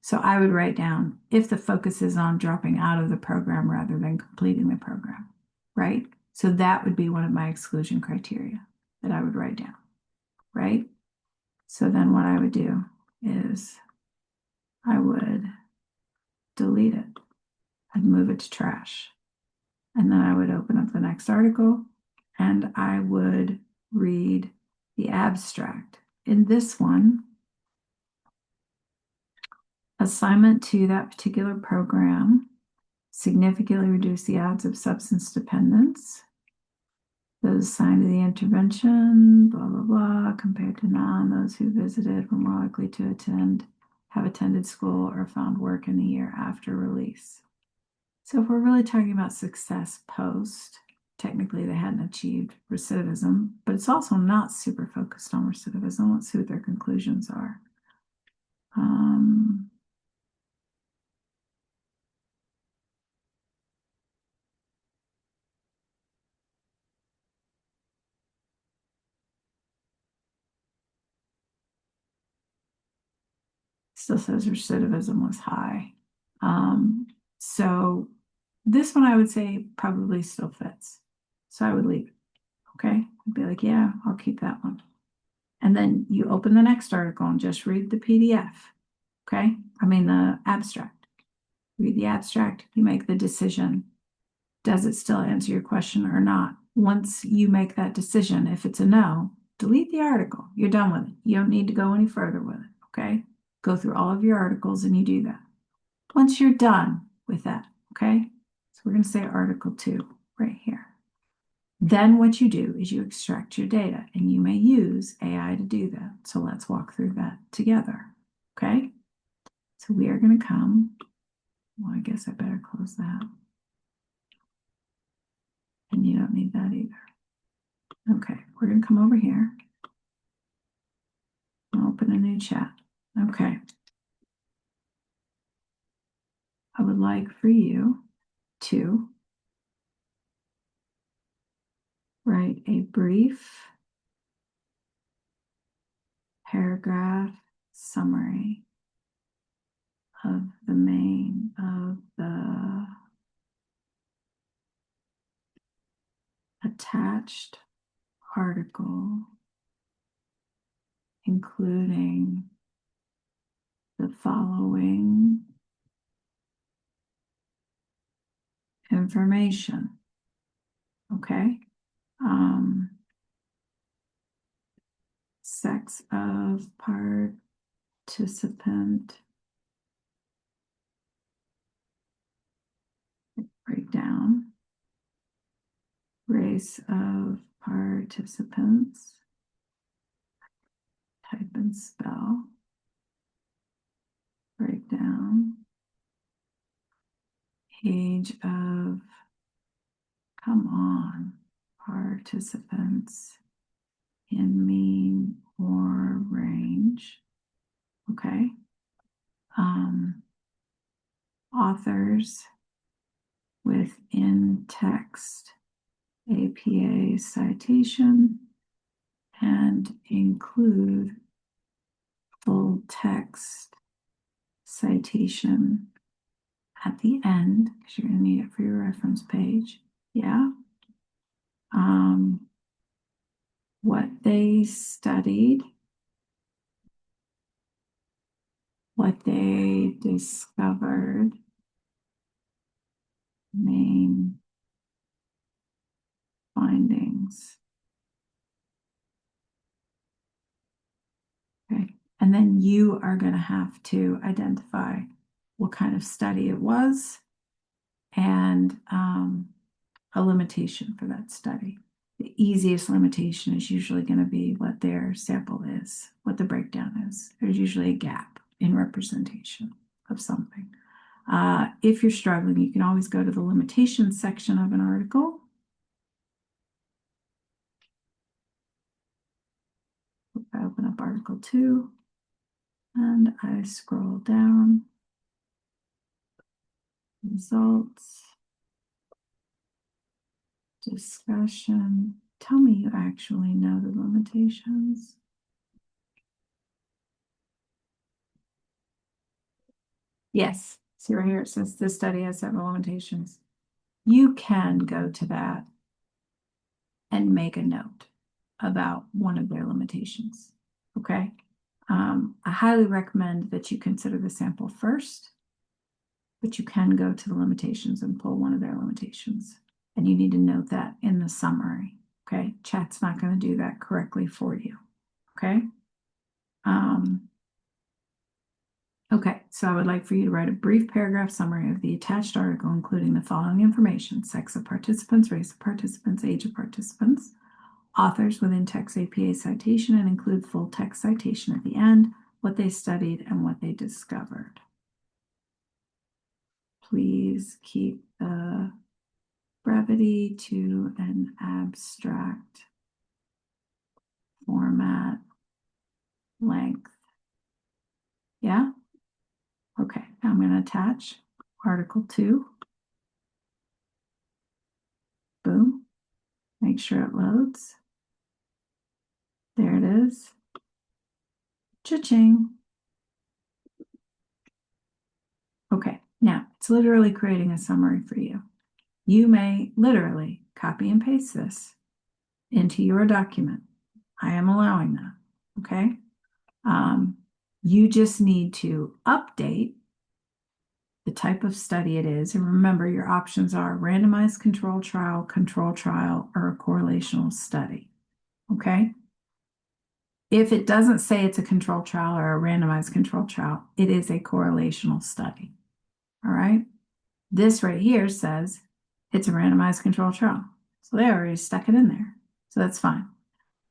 So I would write down if the focus is on dropping out of the program rather than completing the program, right? So that would be one of my exclusion criteria that I would write down, right? So then what I would do is I would delete it. I'd move it to trash. And then I would open up the next article and I would read the abstract. In this one, assignment to that particular program significantly reduced the odds of substance dependence. Those assigned to the intervention, blah, blah, blah, compared to those who visited were more likely to have attended school or found work in the year after release. So if we're really talking about success post, technically they hadn't achieved recidivism, but it's also not super focused on recidivism. Let's see what their conclusions are. Still says recidivism was high. So this one I would say probably still fits. So I would leave it. Okay. I'd be like, yeah, I'll keep that one. And then you open the next article and just read the PDF. Okay. I mean, the abstract. Read the abstract, you make the decision. Does it still answer your question or not? Once you make that decision, if it's a no, delete the article. You're done with it. You don't need to go any further with it. Okay. Go through all of your articles and you do that. Once you're done with that, okay? So we're going to say Article 2 right here. Then what you do is you extract your data and you may use AI to do that. So let's walk through that together, okay? So we are going to come, well, I guess I better close that. And you don't need that either. Okay, we're going to come over here. Open a new chat. Okay. I would like for you to write a brief paragraph summary of the main of the attached article, including the following information. Okay. Sex of participant, breakdown, race of participants, type and spell, breakdown, age of, come on, participants in mean or range. Okay. Authors with in text APA citation and include full text citation at the end, because you're going to need it for your reference page. Yeah. What they studied, what they discovered, main findings. Okay. And then you are going to have to identify what kind of study it was and a limitation for that study. The easiest limitation is usually going to be what their sample is, what the breakdown is. There's usually a gap in representation of something. If you're struggling, you can always go to the limitations section of an article. I open up Article 2 and I scroll down. Results. Discussion. Tell me you actually know the limitations. Yes. See right here, it says this study has several limitations. You can go to that and make a note about one of their limitations. Okay. I highly recommend that you consider the sample first, but you can go to the limitations and pull one of their limitations. And you need to note that in the summary. Okay. Chat's not going to do that correctly for you. Okay. Okay, so I would like for you to write a brief paragraph summary of the attached article, including the following information: sex of participants, race of participants, age of participants, authors within text APA citation, and include full text citation at the end, what they studied and what they discovered. Please keep the brevity to an abstract format length. Yeah? Okay, now I'm going to attach Article 2. Boom. Make sure it loads. There it is. Cha-ching. Okay, now it's literally creating a summary for you. You may literally copy and paste this into your document. I am allowing that, okay? You just need to update the type of study it is. And remember, your options are randomized control trial, or a correlational study, okay? If it doesn't say it's a control trial or a randomized control trial, it is a correlational study, all right? This right here says it's a randomized control trial. So they already stuck it in there. So that's fine.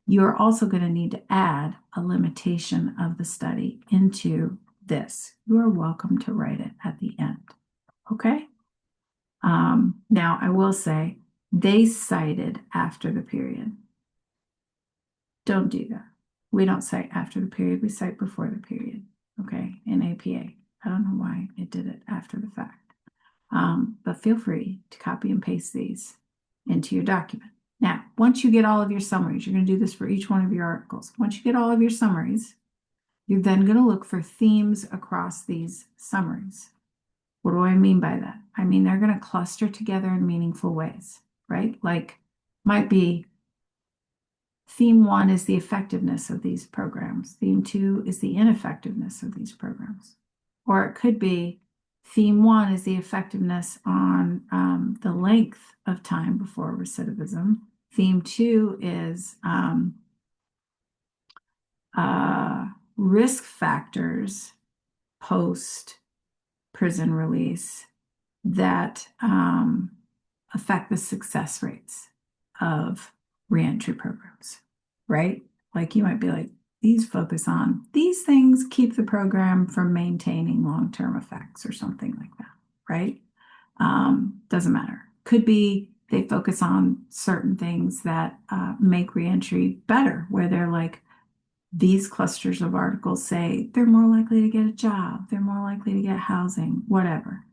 You're also going to need to add a limitation of the study into this. You are welcome to write it at the end. Okay? Now, I will say they cited after the period. Don't do that. We don't cite after the period. We cite before the period. Okay? In APA. I don't know why it did it after the fact. But feel free to copy and paste these into your document. Now, once you get all of your summaries, you're going to do this for each one of your articles. Once you get all of your summaries, you're then going to look for themes across these summaries. What do I mean by that? I mean, they're going to cluster together in meaningful ways, right? Like, might be theme 1 is the effectiveness of these programs. Theme 2 is the ineffectiveness of these programs. Or it could be theme 1 is the effectiveness on the length of time before recidivism. Theme 2 is risk factors post prison release that affect the success rates of reentry programs, right? Like you might be like, these focus on these things, keep the program from maintaining long-term effects or something like that, right? Doesn't matter. Could be they focus on certain things that make reentry better, where they're like, these clusters of articles say they're more likely to get a job, they're more likely to get housing, whatever.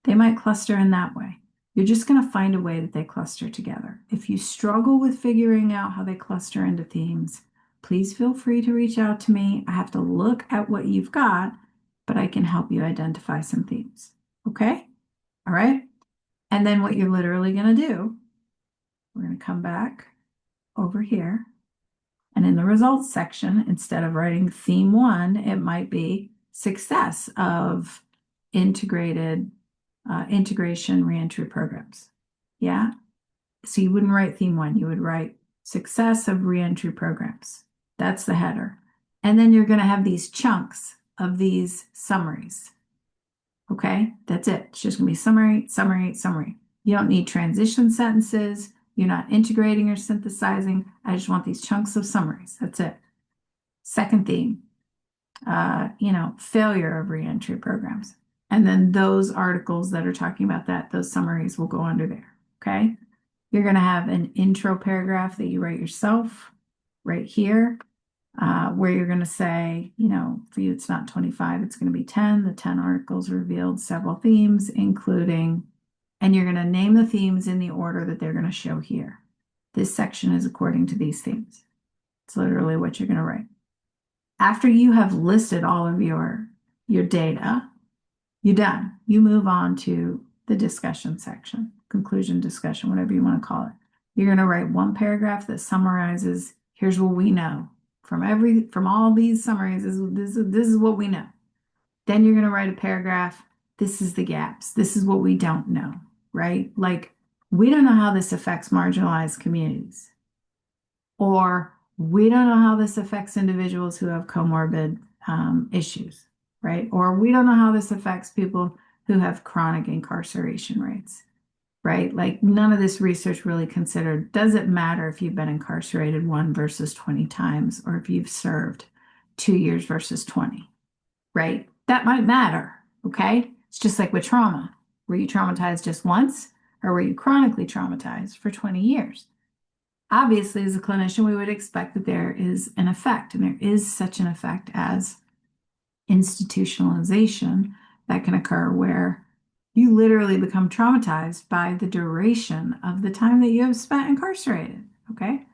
They might cluster in that way. You're just going to find a way that they cluster together. If you struggle with figuring out how they cluster into themes, please feel free to reach out to me. I have to look at what you've got, but I can help you identify some themes. Okay? All right. And then what you're literally going to do, we're going to come back over here. And in the results section, instead of writing theme 1, it might be success of integrated integration reentry programs. Yeah. So you wouldn't write theme 1, you would write success of reentry programs. That's the header. And then you're going to have these chunks of these summaries. Okay, that's it. It's just going to be summary, summary, summary. You don't need transition sentences. You're not integrating or synthesizing. I just want these chunks of summaries. That's it. Second theme, failure of reentry programs. And then those articles that are talking about that, those summaries will go under there. Okay. You're going to have an intro paragraph that you write yourself right here, where you're going to say, for you, it's not 25, it's going to be 10. The 10 articles revealed several themes, including, and you're going to name the themes in the order that they're going to show here. This section is according to these themes. It's literally what you're going to write. After you have listed all of your data, you're done. You move on to the discussion section, conclusion discussion, whatever you want to call it. You're going to write one paragraph that summarizes, here's what we know. From all these summaries, this is what we know. Then you're going to write a paragraph. This is the gaps. This is what we don't know, right? Like, we don't know how this affects marginalized communities. Or we don't know how this affects individuals who have comorbid issues, right? Or we don't know how this affects people who have chronic incarceration rates, right? Like, none of this research really considered, does it matter if you've been incarcerated 1 versus 20 times, or if you've served 2 years versus 20, right? That might matter, okay? It's just like with trauma. Were you traumatized just once, or were you chronically traumatized for 20 years? Obviously, as a clinician, we would expect that there is an effect, and there is such an effect as institutionalization that can occur where you literally become traumatized by the duration of the time that you have spent incarcerated. Okay.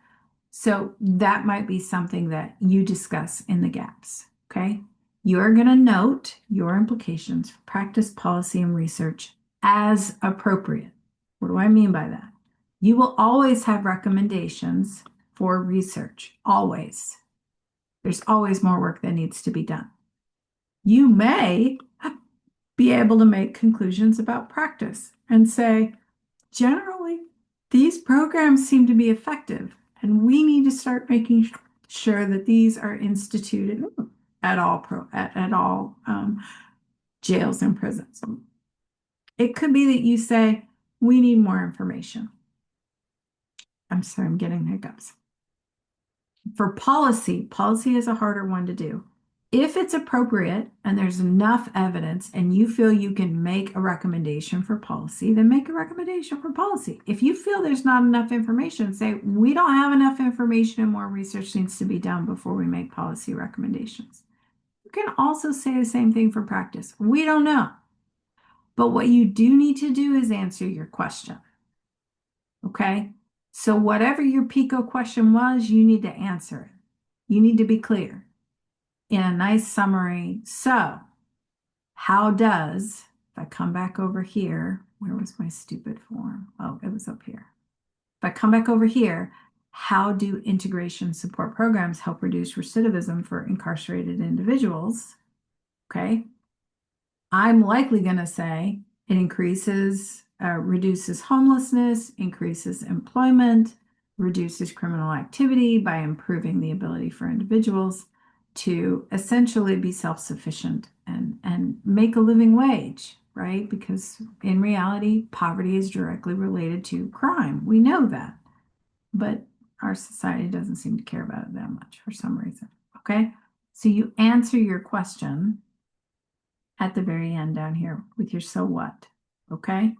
So that might be something that you discuss in the gaps. Okay. You're going to note your implications for practice, policy, and research as appropriate. What do I mean by that? You will always have recommendations for research, always. There's always more work that needs to be done. You may be able to make conclusions about practice and say, generally, these programs seem to be effective, and we need to start making sure that these are instituted at all jails and prisons. It could be that you say, we need more information. I'm sorry, I'm getting hiccups. For policy is a harder one to do. If it's appropriate and there's enough evidence and you feel you can make a recommendation for policy, then make a recommendation for policy. If you feel there's not enough information, say, we don't have enough information and more research needs to be done before we make policy recommendations. You can also say the same thing for practice. We don't know. But what you do need to do is answer your question. Okay? So whatever your PICO question was, you need to answer it. You need to be clear in a nice summary. So how does, if I come back over here, where was my stupid form? Oh, it was up here. If I come back over here, how do integration support programs help reduce recidivism for incarcerated individuals? Okay. I'm likely going to say it reduces homelessness, increases employment, reduces criminal activity by improving the ability for individuals to essentially be self-sufficient and make a living wage, right? Because in reality, poverty is directly related to crime. We know that, but our society doesn't seem to care about it that much for some reason. Okay, so you answer your question at the very end down here with your so what. Okay,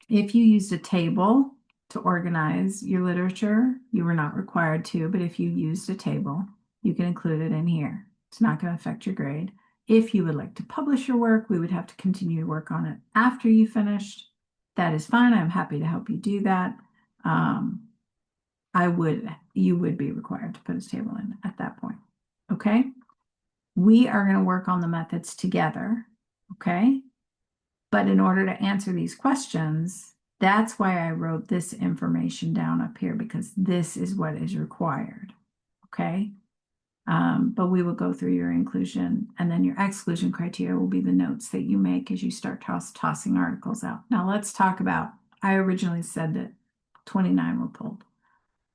if you used a table to organize your literature, you were not required to, but if you used a table, you can include it in here. It's not going to affect your grade. If you would like to publish your work, we would have to continue to work on it after you finished. That is fine. I'm happy to help you do that. you would be required to put a table in at that point. Okay. We are going to work on the methods together. Okay. But in order to answer these questions, that's why I wrote this information down up here, because this is what is required. Okay. But we will go through your inclusion, and then your exclusion criteria will be the notes that you make as you start tossing articles out. Now let's talk about, I originally said that 29 were pulled.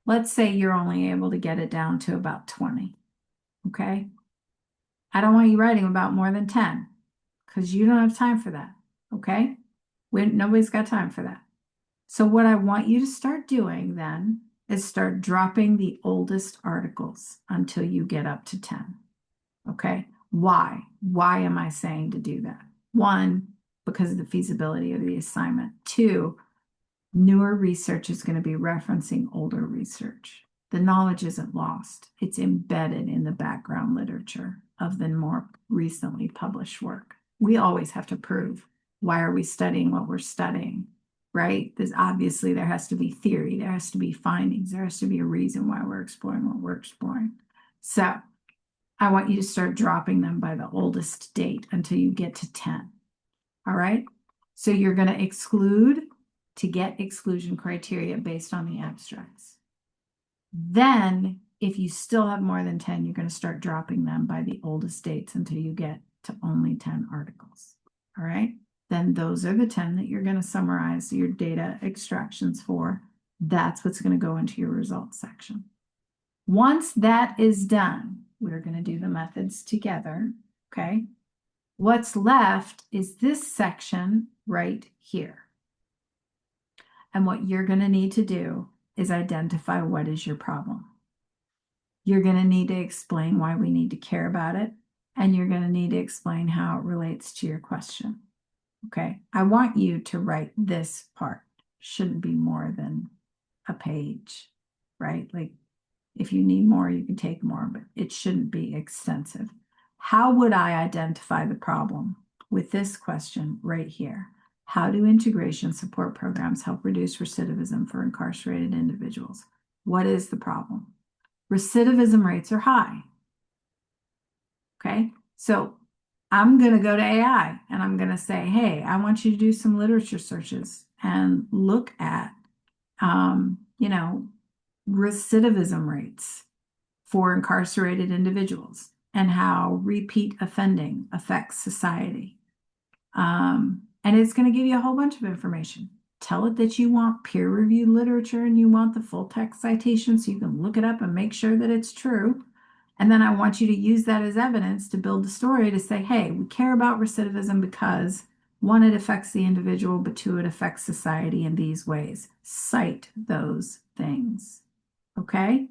Let's say you're only able to get it down to about 20. Okay. I don't want you writing about more than 10 because you don't have time for that. Okay. Nobody's got time for that. So what I want you to start doing then is start dropping the oldest articles until you get up to 10. Okay. Why? Why am I saying to do that? One, because of the feasibility of the assignment. Two, newer research is going to be referencing older research. The knowledge isn't lost. It's embedded in the background literature of the more recently published work. We always have to prove, why are we studying what we're studying, right? Obviously there has to be theory, there has to be findings, there has to be a reason why we're exploring what we're exploring. So I want you to start dropping them by the oldest date until you get to 10. All right. So you're going to exclude to get exclusion criteria based on the abstracts. Then if you still have more than 10, you're going to start dropping them by the oldest dates until you get to only 10 articles. All right. Then those are the 10 that you're going to summarize your data extractions for. That's what's going to go into your results section. Once that is done, we're going to do the methods together. Okay. What's left is this section right here. And what you're going to need to do is identify what is your problem. You're going to need to explain why we need to care about it. And you're going to need to explain how it relates to your question. Okay. I want you to write this part. Shouldn't be more than a page, right? Like if you need more, you can take more, but it shouldn't be extensive. How would I identify the problem with this question right here? How do integration support programs help reduce recidivism for incarcerated individuals? What is the problem? Recidivism rates are high. Okay, so I'm going to go to AI and I'm going to say, hey, I want you to do some literature searches and look at, recidivism rates for incarcerated individuals and how repeat offending affects society. And it's going to give you a whole bunch of information. Tell it that you want peer-reviewed literature and you want the full text citation so you can look it up and make sure that it's true. And then I want you to use that as evidence to build the story to say, hey, we care about recidivism because one, it affects the individual, but two, it affects society in these ways. Cite those things. Okay?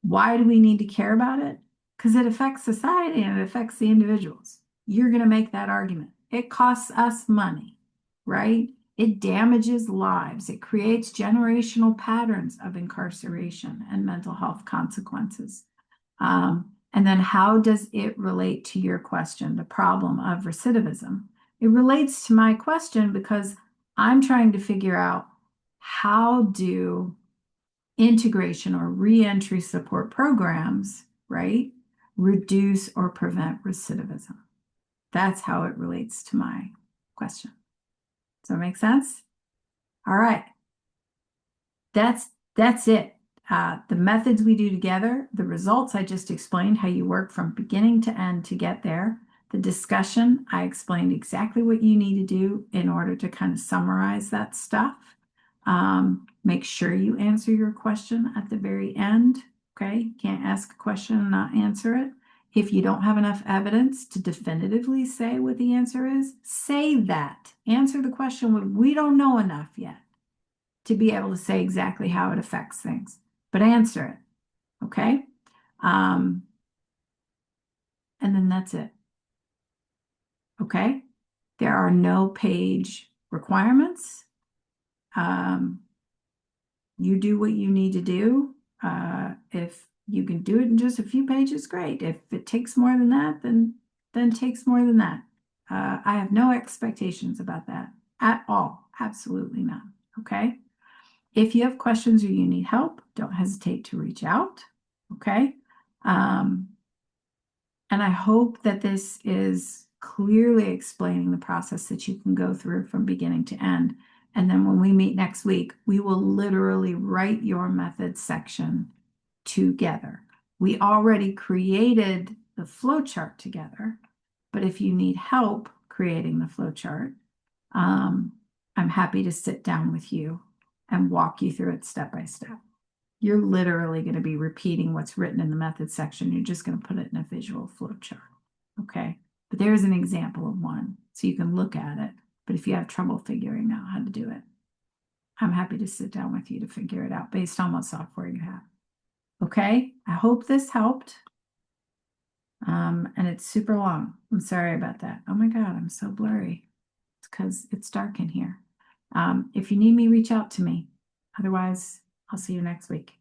Why do we need to care about it? Because it affects society and it affects the individuals. You're going to make that argument. It costs us money, right? It damages lives. It creates generational patterns of incarceration and mental health consequences. And then how does it relate to your question, the problem of recidivism? It relates to my question because I'm trying to figure out how do integration or reentry support programs, right, reduce or prevent recidivism. That's how it relates to my question. Does that make sense? All right. That's it. The methods we do together, the results I just explained, how you work from beginning to end to get there. The discussion, I explained exactly what you need to do in order to kind of summarize that stuff. Make sure you answer your question at the very end. Okay, can't ask a question and not answer it. If you don't have enough evidence to definitively say what the answer is, say that. Answer the question with, we don't know enough yet to be able to say exactly how it affects things, but answer it. Okay. And then that's it. Okay. There are no page requirements. You do what you need to do. If you can do it in just a few pages, great. If it takes more than that, then takes more than that. I have no expectations about that at all. Absolutely not. Okay. If you have questions or you need help, don't hesitate to reach out. Okay. Um, and I hope that this is clearly explaining the process that you can go through from beginning to end. And then when we meet next week, we will literally write your method section together. We already created the flow chart together, but if you need help creating the flow chart, I'm happy to sit down with you and walk you through it step by step. You're literally going to be repeating what's written in the method section. You're just going to put it in a visual flow chart. Okay. But there's an example of one, so you can look at it. But if you have trouble figuring out how to do it, I'm happy to sit down with you to figure it out based on what software you have. Okay. I hope this helped. And it's super long. I'm sorry about that. Oh my God, I'm so blurry. It's because it's dark in here. If you need me, reach out to me. Otherwise, I'll see you next week.